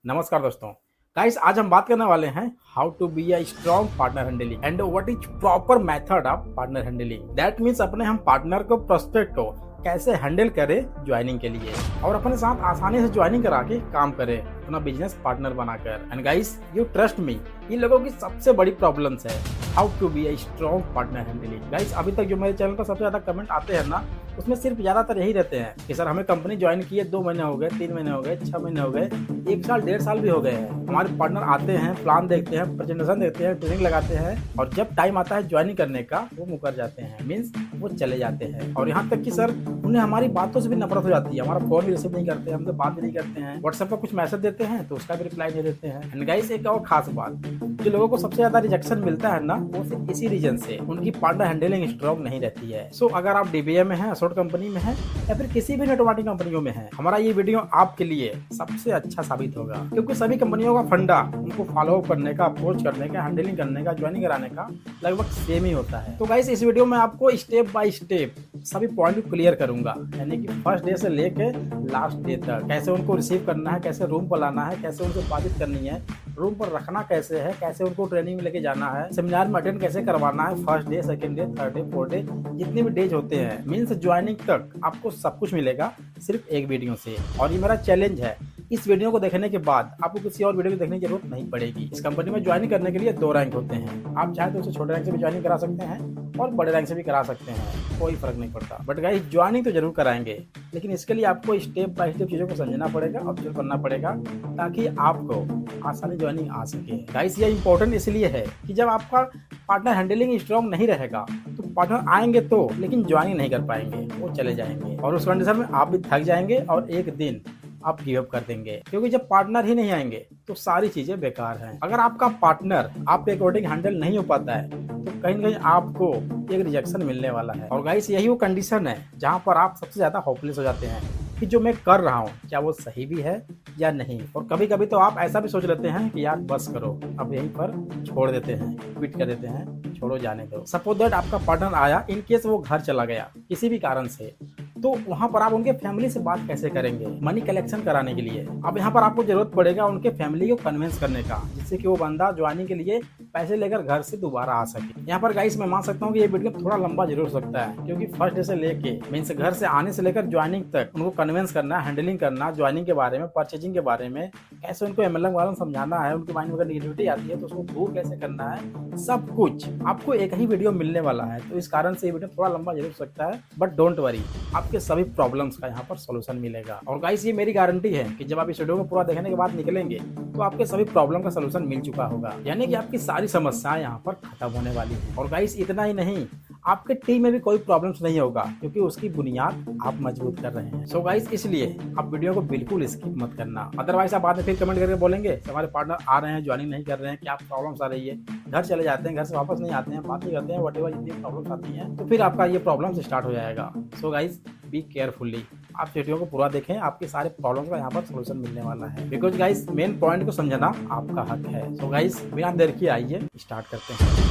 नमस्कार दोस्तों। गाइस, आज हम बात करने वाले हैं how to be a strong partner handling and what is proper method of partner handling. That means अपने हम पार्टनर को प्रोस्पेक्ट को कैसे हैंडल करें ज्वाइनिंग के लिए और अपने साथ आसानी से ज्वाइनिंग करा के काम करें अपना बिजनेस पार्टनर बनाकर। And guys, you trust me, इन लोगों की सबसे बड़ी प्रॉब्लम्स है how to be a strong partner handling. Guys, अभी तक जो मेरे चैनल पर सबसे ज्यादा कमेंट आते हैं ना, उसमें सिर्फ ज्यादातर यही रहते हैं कि सर हमें कंपनी ज्वाइन की है, 2 महीने हो गए, 3 महीने हो गए, 6 महीने हो गए, 1 साल 1.5 साल भी हो गए हैं। हमारे पार्टनर आते हैं, प्लान देखते हैं, प्रेजेंटेशन देखते हैं, ट्रेनिंग लगाते हैं और जब टाइम आता है ज्वाइनिंग करने का वो मुकर जाते हैं, मीन्स वो चले जाते हैं। और यहाँ तक कि सर उन्हें हमारी बातों से भी नफरत हो जाती है, हमारा फोन भी रिसीव नहीं करते हैं, हमसे बात भी नहीं करते हैं, व्हाट्सएप पर कुछ मैसेज देते हैं तो उसका भी रिप्लाई नहीं देते हैं। एंड गाइस, एक और खास बात, जो लोगों को सबसे ज्यादा रिजेक्शन मिलता है ना, वो सिर्फ इसी रीजन से उनकी पार्टनर हैंडलिंग स्ट्रॉन्ग नहीं रहती है। सो अगर आप डीबीए में हैं, असोट कंपनी में हैं या फिर किसी भी नेट मार्केटिंग कंपनियों में हैं, हमारा ये वीडियो आपके लिए सबसे अच्छा साबित होगा, क्योंकि सभी कंपनियों का फंडा उनको फॉलो अप करने का, अप्रोच करने का, हैंडलिंग करने का, ज्वाइनिंग कराने का लगभग सेम ही होता है। तो गाइस, इस वीडियो में आपको स्टेप बाय स्टेप सभी पॉइंट को क्लियर करूंगा, यानी कि फर्स्ट डे से लेके लास्ट डे तक कैसे उनको रिसीव करना है, कैसे रूम पर लाना है, कैसे उनसे बातचीत करनी है, रूम पर रखना कैसे है, कैसे उनको ट्रेनिंग में लेके जाना है, सेमिनार में अटेंड कैसे करवाना है, first day, second day, third day, fourth day, जितने भी डेज होते हैं, मीन्स ज्वाइनिंग तक आपको सब कुछ मिलेगा सिर्फ एक वीडियो से। और ये मेरा चैलेंज है, इस वीडियो को देखने के बाद आपको किसी और वीडियो को देखने की जरूरत नहीं पड़ेगी। इस कंपनी में ज्वाइन करने के लिए 2 रैंक होते हैं, आप चाहे तो उसे छोटे रैंक से भी ज्वाइनिंग करा सकते हैं और बड़े रैंक से भी करा सकते हैं, कोई फर्क नहीं पड़ता। बट गाइस, ज्वाइनिंग तो जरूर कराएंगे, लेकिन इसके लिए आपको स्टेप बाय स्टेप चीजों को समझना पड़ेगा, ऑब्जर्व करना पड़ेगा, ताकि आपको आसानी ज्वाइनिंग आ सके। गाइस, ये इंपॉर्टेंट इसलिए है कि जब आपका पार्टनर हैंडलिंग स्ट्रॉन्ग नहीं रहेगा तो पार्टनर आएंगे तो, लेकिन ज्वाइनिंग नहीं कर पाएंगे, वो चले जाएंगे और उस कंडीशन में आप भी थक जाएंगे और एक दिन आप गिव अप कर देंगे, क्योंकि जब पार्टनर ही नहीं आएंगे तो सारी चीजें बेकार हैं। अगर आपका पार्टनर आपके अकॉर्डिंग हैंडल नहीं हो पाता है तो कहीं ना कहीं आपको एक रिजेक्शन मिलने वाला है। और गाइस, यही वो कंडीशन है जहां पर आप सबसे ज्यादा होपलेस हो जाते हैं कि जो मैं कर रहा हूँ क्या वो सही भी है या नहीं। और कभी कभी तो आप ऐसा भी सोच लेते हैं कि यार बस करो, अब यहीं पर छोड़ देते हैं, क्विट कर देते हैं, छोड़ो, जाने दो। सपोज दैट आपका पार्टनर आया, इन केस वो घर चला गया किसी भी कारण से, तो वहां पर आप उनके फैमिली से बात कैसे करेंगे मनी कलेक्शन कराने के लिए। अब यहाँ पर आपको जरूरत पड़ेगा उनके फैमिली को कन्विंस करने का, जिससे कि वो बंदा ज्वाइनिंग के लिए पैसे लेकर घर से दोबारा आ सके। यहाँ पर गाइस, मैं मान सकता हूँ कि ये वीडियो थोड़ा लंबा जरूर हो सकता है, क्योंकि फर्स्ट डे से लेके मीन्स घर से आने से लेकर ज्वाइनिंग तक उनको कन्विंस करना, हैंडलिंग करना, ज्वाइनिंग के बारे में, परचेजिंग के बारे में, कैसे उनको एमएलएम वालों समझाना है, उनके माइंड में अगर निगेटिविटी आती है तो उसको दूर कैसे करना है, सब कुछ आपको एक ही वीडियो मिलने वाला है। तो इस कारण से ये वीडियो थोड़ा लंबा जरूर हो सकता है, बट डोंट वरी, आपके सभी प्रॉब्लम्स का यहाँ पर सॉल्यूशन मिलेगा। और गाइस, ये मेरी गारंटी है कि जब आप इस वीडियो को पूरा देखने के बाद निकलेंगे तो आपके सभी प्रॉब्लम का सॉल्यूशन मिल चुका होगा, यानी कि आपकी सारी समस्याएं यहाँ पर खत्म होने वाली है। और गाइस, इतना ही नहीं, आपके टीम में भी कोई प्रॉब्लम्स नहीं होगा, क्योंकि उसकी बुनियाद आप मजबूत कर रहे हैं। सो गाइस, इसलिए आप वीडियो को बिल्कुल स्किप मत करना, अदरवाइज आप बाद में फिर कमेंट करके बोलेंगे हमारे पार्टनर आ रहे हैं, ज्वाइनिंग नहीं कर रहे हैं, क्या प्रॉब्लम्स आ रही है, घर चले जाते हैं, घर से वापस नहीं आते हैं, बात नहीं करते हैं, व्हाटएवर जितनी प्रॉब्लम्स आती हैं, तो फिर आपका ये प्रॉब्लम स्टार्ट हो जाएगा। सो गाइस, बी केयरफुली, आप वीडियो को पूरा देखें, आपके सारे प्रॉब्लम्स का यहाँ पर सॉल्यूशन मिलने वाला है, बिकॉज गाइस मेन पॉइंट को समझना आपका हक है। सो गाइस, बिना देर किए आइए स्टार्ट करते हैं।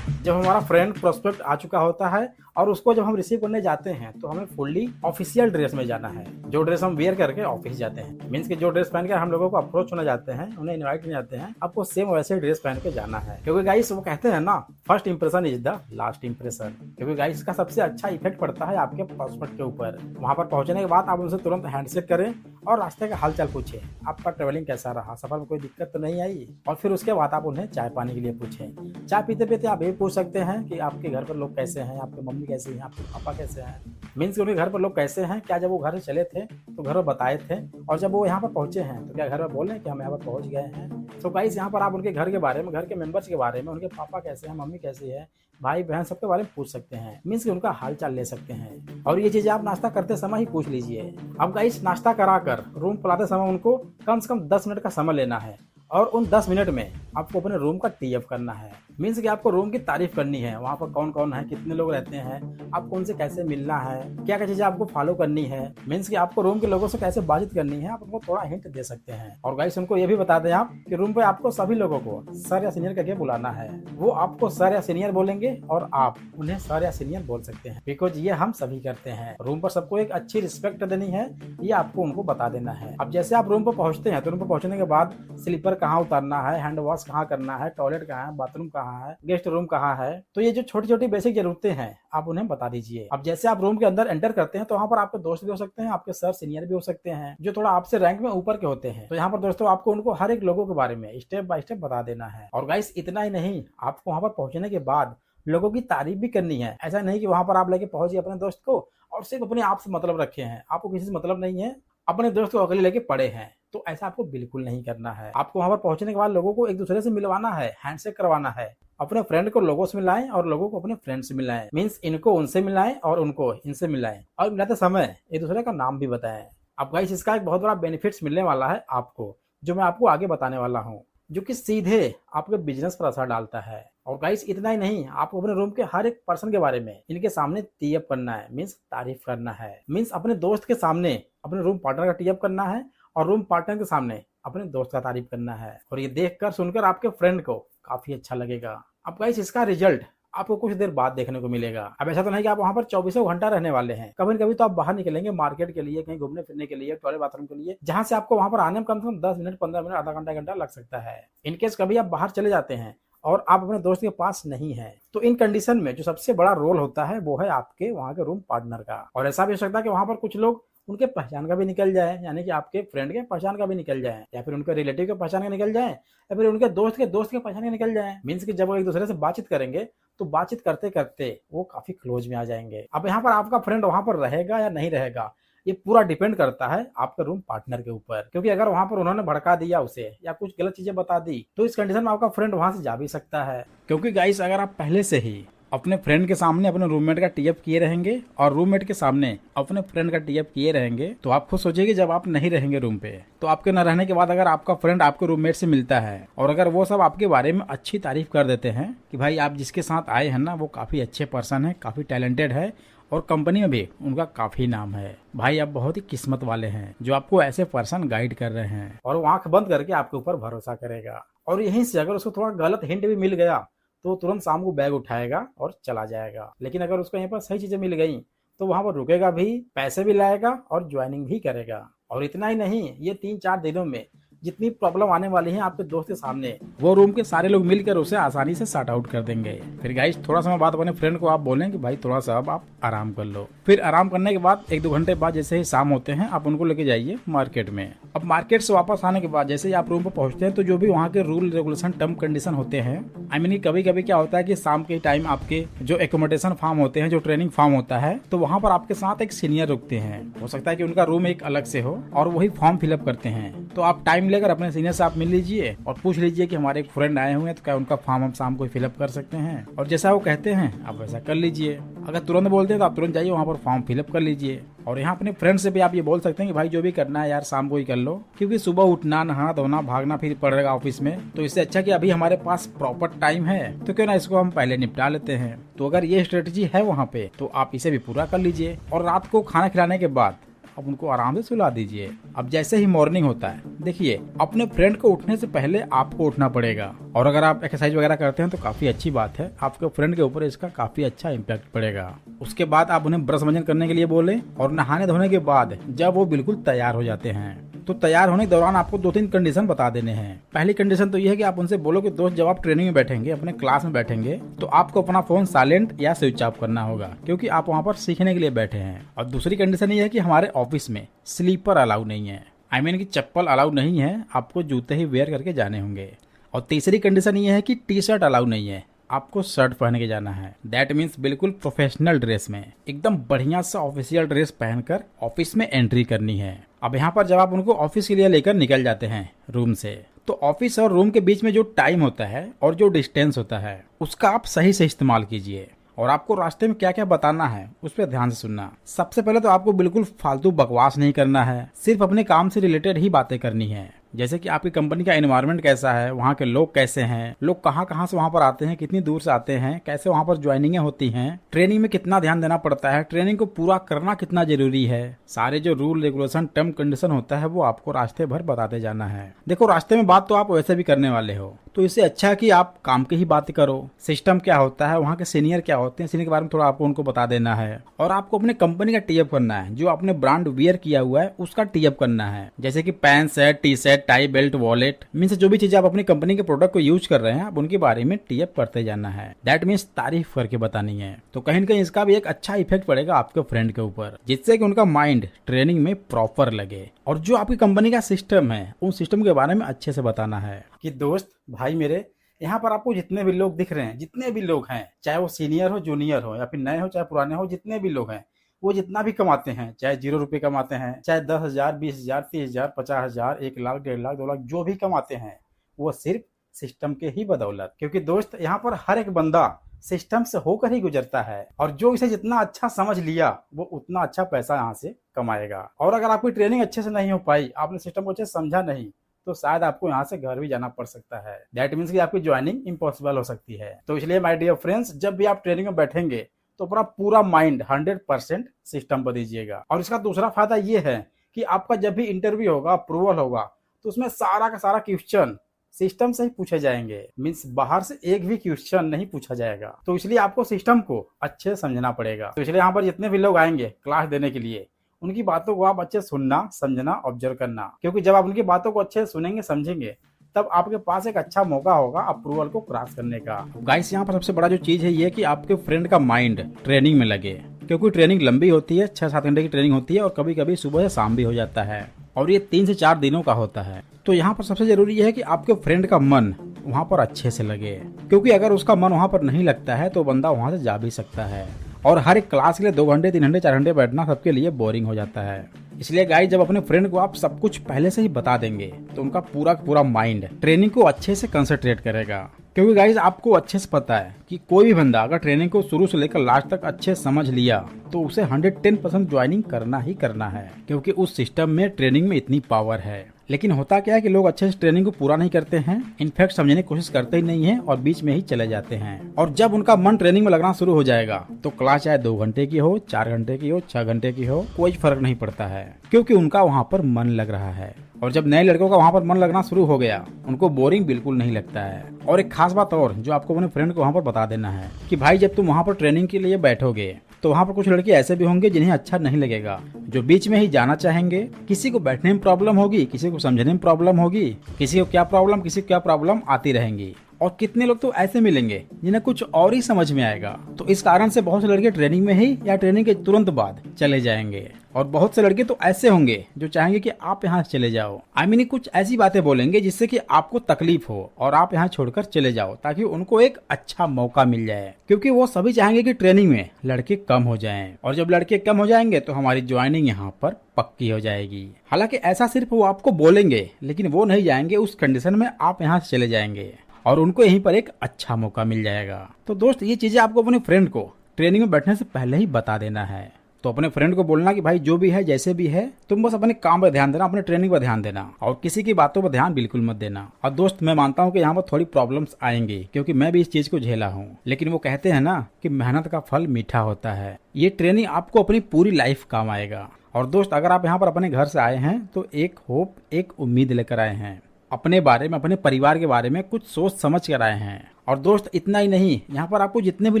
जब हमारा फ्रेंड प्रोस्पेक्ट आ चुका होता है और उसको जब हम रिसीव करने जाते हैं तो हमें फुल्ली ऑफिशियल ड्रेस में जाना है, जो ड्रेस हम वेयर करके ऑफिस जाते हैं, मीन्स कि जो ड्रेस पहन के हम लोगों को अप्रोच होने जाते हैं, उन्हें इनवाइट करने जाते हैं, आपको सेम वैसे ड्रेस पहन के जाना है। क्योंकि गाइस, वो कहते हैं ना, first impression is the last impression. क्योंकि गाइस, इसका सबसे अच्छा इफेक्ट पड़ता है आपके प्रोस्पेक्ट के ऊपर। वहां पर पहुंचने के बाद आप उनसे तुरंत हैंडशेक करें और रास्ते का हालचाल पूछें, आपका ट्रेवलिंग कैसा रहा, सफर में कोई दिक्कत तो नहीं आई। और फिर उसके बाद आप उन्हें चाय पानी के लिए पूछें। चाय पीते पीते आप ये पूछ सकते हैं कि आपके घर पर लोग कैसे हैं, आपकी मम्मी कैसी हैं, आपके पापा कैसे हैं, मीन्स उनके घर पर लोग कैसे हैं, क्या जब वो घर से चले थे तो घर में बताए थे, और जब वो यहाँ पर पहुंचे हैं तो क्या घर में बोले कि हम यहाँ पर पहुंच गए हैं। तो गाइस, यहाँ पर आप उनके घर के बारे में, घर के मेंबर्स के बारे में, उनके पापा कैसे हैं, मम्मी कैसी है, भाई बहन, सबके बारे में पूछ सकते हैं, मीन्स कि उनका हाल चाल ले सकते हैं। और ये चीजें आप नाश्ता करते समय ही पूछ लीजिए। अब गाइस, नाश्ता कराकर रूम पर लाते समय उनको कम से कम 10 मिनट का समय लेना है और उन 10 मिनट में आपको अपने रूम का टी अप करना है। मीन्स कि आपको रूम की तारीफ करनी है, वहाँ पर कौन कौन है, कितने लोग रहते हैं, आपको उनसे कैसे मिलना है, क्या क्या चीजें आपको फॉलो करनी है। मीन्स कि आपको रूम के लोगों से कैसे बातचीत करनी है, आप उनको थोड़ा हिंट दे सकते हैं। और गाइस उनको ये भी बता दें आप कि रूम पे आपको सभी लोगों को सर या सीनियर करके बुलाना है। वो आपको सर या सीनियर बोलेंगे और आप उन्हें सर या सीनियर बोल सकते हैं, बिकॉज ये हम सभी करते हैं। रूम पर सबको एक अच्छी रिस्पेक्ट देनी है, ये आपको उनको बता देना है। अब जैसे आप रूम पर पहुंचते हैं तो रूम पर पहुंचने के बाद स्लीपर कहाँ उतारना है, हैंड वॉश कहाँ करना है, टॉयलेट कहाँ है, बाथरूम कहाँ है, गेस्ट रूम कहाँ है, तो ये जो छोटी छोटी बेसिक जरूरतें हैं आप उन्हें बता दीजिए। अब जैसे आप रूम के अंदर एंटर करते हैं तो वहाँ पर आपके दोस्त भी हो सकते हैं, आपके सर सीनियर भी हो सकते हैं, जो थोड़ा आपसे रैंक में ऊपर के होते हैं। तो यहाँ पर दोस्तों आपको उनको हर एक लोगों के बारे में स्टेप बाय स्टेप बता देना है। और गाइस इतना ही नहीं, आपको वहाँ पर पहुंचने के बाद लोगों की तारीफ भी करनी है। ऐसा नहीं कि वहां पर आप लेके पहुंचे अपने दोस्त को और सिर्फ अपने आप से मतलब रखे हैं, आपको किसी से मतलब नहीं है, अपने दोस्त को अकेले लेके पड़े हैं। तो ऐसा आपको बिल्कुल नहीं करना है। आपको वहां पर पहुंचने के बाद लोगों को एक दूसरे से मिलवाना है, हैंडशेक करवाना है। अपने फ्रेंड को लोगों से मिलाएं और लोगों को अपने फ्रेंड से मिलाएं। मीन्स इनको उनसे मिलाएं और उनको इनसे मिलाएं, और मिलाते समय एक दूसरे का नाम भी बताएं। अब गाइस इसका एक बहुत बड़ा बेनिफिट्स मिलने वाला है आपको, जो मैं आपको आगे बताने वाला हूँ, जो कि सीधे आपके बिजनेस पर असर डालता है। और गाइस इतना ही नहीं, आपको अपने रूम के हर एक पर्सन के बारे में इनके सामने टी अप करना है, मीन्स तारीफ करना है। मीन्स अपने दोस्त के सामने अपने रूम पार्टनर का टी अप करना है और रूम पार्टनर के सामने अपने दोस्त का तारीफ करना है। और ये देखकर सुनकर आपके फ्रेंड को काफी अच्छा लगेगा। अब गाइस इसका रिजल्ट आपको कुछ देर बाद देखने को मिलेगा। अब ऐसा तो नहीं कि आप वहां पर 24 घंटा रहने वाले हैं। कभी न कभी तो आप बाहर निकलेंगे मार्केट के लिए, कहीं घूमने फिरने के लिए, टॉयलेट बाथरूम के लिए, जहां से आपको वहां पर आने में कम से कम 10 मिनट, 15 मिनट, आधा घंटा, घंटा लग सकता है। इनकेस कभी आप बाहर चले जाते हैं और आप अपने दोस्त के पास नहीं है, तो इन कंडीशन में जो सबसे बड़ा रोल होता है वो है आपके वहां के रूम पार्टनर का। और ऐसा भी हो सकता है कि वहां पर कुछ लोग उनके पहचान का भी निकल जाए, यानी कि आपके फ्रेंड के पहचान का भी निकल जाए, या फिर उनके रिलेटिव के पहचान का निकल जाए, या फिर उनके दोस्त के पहचान का निकल जाए। मीन्स कि जब वो एक दूसरे से बातचीत करेंगे तो बातचीत करते करते वो काफी क्लोज में आ जाएंगे। अब यहाँ पर आपका फ्रेंड वहां पर रहेगा या नहीं रहेगा, ये पूरा डिपेंड करता है आपके रूम पार्टनर के ऊपर। क्योंकि अगर वहां पर उन्होंने भड़का दिया उसे या कुछ गलत चीजें बता दी, तो इस कंडीशन में आपका फ्रेंड वहां से जा भी सकता है। क्योंकि गाइस अगर आप पहले से ही अपने फ्रेंड के सामने अपने रूममेट का टी अप किए रहेंगे और रूममेट के सामने अपने फ्रेंड का टी अप किए रहेंगे, तो आप खुद सोचिए जब आप नहीं रहेंगे रूम पे, तो आपके न रहने के बाद अगर आपका फ्रेंड आपके रूममेट से मिलता है और अगर वो सब आपके बारे में अच्छी तारीफ कर देते हैं कि भाई आप जिसके साथ आए हैं ना वो काफी अच्छे पर्सन है, काफी टैलेंटेड है और कंपनी में भी उनका काफी नाम है, भाई आप बहुत ही किस्मत वाले हैं जो आपको ऐसे पर्सन गाइड कर रहे हैं, और वो आंख बंद करके आपके ऊपर भरोसा करेगा। और यहीं से अगर उसको थोड़ा गलत हिंट भी मिल गया तो तुरंत शाम को बैग उठाएगा और चला जाएगा। लेकिन अगर उसको यहाँ पर सही चीजें मिल गई तो वहां पर रुकेगा भी, पैसे भी लाएगा और ज्वाइनिंग भी करेगा। और इतना ही नहीं, ये 3-4 दिनों में जितनी प्रॉब्लम आने वाली है आपके दोस्त के सामने, वो रूम के सारे लोग मिलकर उसे आसानी से सॉर्ट आउट कर देंगे। फिर गाइस थोड़ा समय बाद अपने फ्रेंड को आप बोलें कि भाई थोड़ा सा अब आप आराम कर लो। फिर आराम करने के बाद 1-2 घंटे बाद जैसे ही शाम होते हैं आप उनको लेके जाइए मार्केट में। अब मार्केट से वापस आने के बाद जैसे ही आप रूम पर पहुंचते हैं तो जो भी वहाँ के रूल रेगुलेशन टर्म कंडीशन होते हैं, आई मीन कभी कभी क्या होता है कि शाम के टाइम आपके जो एकोमोडेशन फार्म होते हैं, जो ट्रेनिंग फार्म होता है, तो वहाँ पर आपके साथ एक सीनियर रुकते हैं। हो सकता है कि उनका रूम एक अलग से हो और वही फॉर्म फिलअप करते हैं। तो आप टाइम लेकर अपने सीनियर से आप मिल लीजिए और पूछ लीजिए कि हमारे एक फ्रेंड आए हुए हैं तो क्या उनका फॉर्म हम शाम को फिलअप कर सकते हैं, और जैसा वो कहते हैं आप वैसा कर लीजिए। अगर तुरंत बोलते हैं तो आप तुरंत जाइए वहाँ पर फॉर्म फिलअप कर लीजिए। और यहाँ अपने फ्रेंड से भी आप ये बोल सकते हैं कि भाई जो भी करना है यार शाम को ही कर लो, क्योंकि सुबह उठना, नहाना धोना, भागना फिर पड़ेगा ऑफिस में, तो इससे अच्छा कि अभी हमारे पास प्रॉपर टाइम है तो क्यों ना इसको हम पहले निपटा लेते हैं। तो अगर ये स्ट्रेटेजी है वहाँ पे तो आप इसे भी पूरा कर लीजिए। और रात को खाना खिलाने के बाद अब उनको आराम से सुला दीजिए। अब जैसे ही मॉर्निंग होता है, देखिए अपने फ्रेंड को उठने से पहले आपको उठना पड़ेगा। और अगर आप एक्सरसाइज वगैरह करते हैं तो काफी अच्छी बात है, आपके फ्रेंड के ऊपर इसका काफी अच्छा इम्पैक्ट पड़ेगा। उसके बाद आप उन्हें ब्रश मंजन करने के लिए बोले, और नहाने धोने के बाद जब वो बिल्कुल तैयार हो जाते हैं तो तैयार होने के दौरान आपको 2-3 कंडीशन बता देने हैं। पहली कंडीशन तो ये है कि आप उनसे बोलो कि दोस्त जब आप ट्रेनिंग में बैठेंगे, अपने क्लास में बैठेंगे, तो आपको अपना फोन साइलेंट या स्विच ऑफ करना होगा, क्योंकि आप वहाँ पर सीखने के लिए बैठे हैं। और दूसरी कंडीशन ये है कि हमारे ऑफिस में स्लीपर अलाउ नहीं है, आई मीन कि चप्पल अलाउ नहीं है, आपको जूते ही वेयर करके जाने होंगे। और तीसरी कंडीशन ये है कि टी शर्ट अलाउ नहीं है, आपको शर्ट पहन के जाना है। दैट मीन्स बिल्कुल प्रोफेशनल ड्रेस में, एकदम बढ़िया सा ऑफिशियल ड्रेस पहनकर ऑफिस में एंट्री करनी है। अब यहाँ पर जब आप उनको ऑफिस के लिए लेकर निकल जाते हैं रूम से, तो ऑफिस और रूम के बीच में जो टाइम होता है और जो डिस्टेंस होता है उसका आप सही से इस्तेमाल कीजिए। और आपको रास्ते में क्या क्या बताना है उस पर ध्यान से सुनना। सबसे पहले तो आपको बिल्कुल फालतू बकवास नहीं करना है, सिर्फ अपने काम से रिलेटेड ही बातें करनी है। जैसे कि आपकी कंपनी का एनवायरनमेंट कैसा है, वहाँ के लोग कैसे हैं, लोग कहाँ कहाँ से वहाँ पर आते हैं, कितनी दूर से आते हैं, कैसे वहाँ पर ज्वाइनिंग होती हैं, ट्रेनिंग में कितना ध्यान देना पड़ता है, ट्रेनिंग को पूरा करना कितना जरूरी है, सारे जो रूल रेगुलेशन टर्म कंडीशन होता है वो आपको रास्ते भर बताते जाना है। देखो रास्ते में बात तो आप वैसे भी करने वाले हो, तो इससे अच्छा है कि आप काम की ही बात करो। सिस्टम क्या होता है, वहाँ के सीनियर क्या होते हैं, सीनियर के बारे में थोड़ा आपको उनको बता देना है। और आपको अपने कंपनी का टीअप करना है, जो आपने ब्रांड वियर किया हुआ है उसका टीअप करना है। जैसे कि pant shirt T shirt tie belt wallet means जो भी चीजें आप अपनी कंपनी के प्रोडक्ट को यूज कर रहे हैं आप उनके बारे में टीअप करते जाना है। दैट मीन्स तारीफ करके बतानी है। तो कहीं न कहीं इसका भी एक अच्छा इफेक्ट पड़ेगा आपके फ्रेंड के ऊपर, जिससे कि उनका माइंड ट्रेनिंग में प्रॉपर लगे। और जो आपकी कंपनी का सिस्टम है उन सिस्टम के बारे में अच्छे से बताना है कि दोस्त भाई मेरे, यहाँ पर आपको जितने भी लोग दिख रहे हैं, जितने भी लोग हैं, चाहे वो सीनियर हो जूनियर हो या फिर नए हो चाहे पुराने हो, जितने भी लोग हैं वो जितना भी कमाते हैं, चाहे 0 रुपए कमाते हैं, चाहे 10,000 20,000 30,000 50,000 1 लाख 1.5 लाख 2 लाख जो भी कमाते हैं, वो सिर्फ सिस्टम के ही बदौलत। क्योंकि दोस्त यहाँ पर हर एक बंदा सिस्टम से होकर ही गुजरता है, और जो इसे जितना अच्छा समझ लिया वो उतना अच्छा पैसा यहाँ से कमाएगा। और अगर आपकी ट्रेनिंग अच्छे से नहीं हो पाई, आपने सिस्टम को अच्छे से समझा नहीं, तो शायद आपको यहाँ से घर भी जाना पड़ सकता है। दैट मीन्स कि आपकी ज्वाइनिंग इम्पॉसिबल हो सकती है। तो इसलिए माय डियर फ्रेंड्स, जब भी आप ट्रेनिंग में बैठेंगे तो अपना पूरा माइंड 100% सिस्टम पर दीजिएगा। और इसका दूसरा फायदा ये है कि आपका जब भी इंटरव्यू होगा, अप्रूवल होगा, तो उसमें सारा का सारा क्वेश्चन सिस्टम से ही पूछे जाएंगे। मीन्स बाहर से एक भी क्वेश्चन नहीं पूछा जाएगा। तो इसलिए आपको सिस्टम को अच्छे से समझना पड़ेगा। तो इसलिए यहाँ पर जितने भी लोग आएंगे क्लास देने के लिए, उनकी बातों को आप अच्छे सुनना, समझना, ऑब्जर्व करना। क्योंकि जब आप उनकी बातों को अच्छे से सुनेंगे, समझेंगे, तब आपके पास एक अच्छा मौका होगा अप्रूवल को क्रॉस करने का। गाइस यहाँ पर सबसे बड़ा जो चीज है ये कि आपके फ्रेंड का माइंड ट्रेनिंग में लगे, क्योंकि ट्रेनिंग लंबी होती है, 6-7 घंटे की ट्रेनिंग होती है, और कभी कभी सुबह से शाम भी हो जाता है, और ये 3 से 4 दिनों का होता है। तो यहाँ पर सबसे जरूरी है कि आपके फ्रेंड का मन वहाँ पर अच्छे से लगे, क्योंकि अगर उसका मन वहाँ पर नहीं लगता है तो बंदा वहाँ से जा भी सकता है। और हर एक क्लास के लिए 2 घंटे 3 घंटे 4 घंटे बैठना सबके लिए बोरिंग हो जाता है। इसलिए गाइस, जब अपने फ्रेंड को आप सब कुछ पहले से ही बता देंगे तो उनका पूरा माइंड ट्रेनिंग को अच्छे से कंसंट्रेट करेगा। क्योंकि गाइस आपको अच्छे से पता है कि कोई भी बंदा अगर ट्रेनिंग को शुरू से लेकर लास्ट तक अच्छे समझ लिया तो उसे 110% ज्वाइनिंग करना ही करना है, क्योंकि उस सिस्टम में ट्रेनिंग में इतनी पावर है। लेकिन होता क्या है कि लोग अच्छे से ट्रेनिंग को पूरा नहीं करते हैं, इनफैक्ट समझने की कोशिश करते ही नहीं है और बीच में ही चले जाते हैं। और जब उनका मन ट्रेनिंग में लगना शुरू हो जाएगा तो क्लास चाहे 2 घंटे की हो, 4 घंटे की हो, 6 घंटे की हो, कोई फर्क नहीं पड़ता है, क्योंकि उनका वहाँ पर मन लग रहा है। और जब नए लड़कों का वहाँ पर मन लगना शुरू हो गया, उनको बोरिंग बिल्कुल नहीं लगता है। और एक खास बात और जो आपको अपने फ्रेंड को वहाँ पर बता देना है कि भाई जब तुम वहाँ पर ट्रेनिंग के लिए बैठोगे तो वहाँ पर कुछ लड़के ऐसे भी होंगे जिन्हें अच्छा नहीं लगेगा, जो बीच में ही जाना चाहेंगे। किसी को बैठने में प्रॉब्लम होगी, किसी को समझने में प्रॉब्लम होगी, किसी को क्या प्रॉब्लम आती रहेंगी। और कितने लोग तो ऐसे मिलेंगे जिन्हें कुछ और ही समझ में आएगा। तो इस कारण से बहुत से लड़के ट्रेनिंग में ही या ट्रेनिंग के तुरंत बाद चले जाएंगे, और बहुत से लड़के तो ऐसे होंगे जो चाहेंगे कि आप यहाँ चले जाओ। कुछ ऐसी बातें बोलेंगे जिससे कि आपको तकलीफ हो और आप यहाँ छोड़कर चले जाओ, ताकि उनको एक अच्छा मौका मिल जाए। क्योंकि वो सभी चाहेंगे कि ट्रेनिंग में लड़के कम हो जाएं, और जब लड़के कम हो जाएंगे तो हमारी ज्वाइनिंग यहाँ पर पक्की हो जाएगी। हालांकि ऐसा सिर्फ वो आपको बोलेंगे, लेकिन वो नहीं जाएंगे उस कंडीशन में आप यहाँ से चले जाएंगे, और उनको यहीं पर एक अच्छा मौका मिल जाएगा। तो दोस्त, ये चीजें आपको अपने फ्रेंड को ट्रेनिंग में बैठने से पहले ही बता देना है। तो अपने फ्रेंड को बोलना कि भाई जो भी है जैसे भी है, तुम बस अपने काम पर ध्यान देना, अपने ट्रेनिंग पर ध्यान देना, और किसी की बातों पर ध्यान बिल्कुल मत देना। और दोस्त, मैं मानता हूँ कि यहाँ पर थोड़ी प्रॉब्लम्स आएंगी, क्योंकि मैं भी इस चीज को झेला हूँ। लेकिन वो कहते हैं ना कि मेहनत का फल मीठा होता है। ये ट्रेनिंग आपको अपनी पूरी लाइफ काम आएगा। और दोस्त, अगर आप यहाँ पर अपने घर से आए हैं तो एक होप, एक उम्मीद लेकर आए हैं, अपने बारे में, अपने परिवार के बारे में कुछ सोच समझ कर आए हैं। और दोस्त, इतना ही नहीं, यहाँ पर आपको जितने भी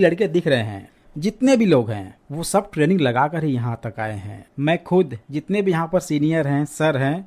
लड़के दिख रहे हैं, जितने भी लोग हैं, वो सब ट्रेनिंग लगाकर ही यहाँ तक आए हैं। मैं खुद, जितने भी यहाँ पर सीनियर हैं, सर हैं,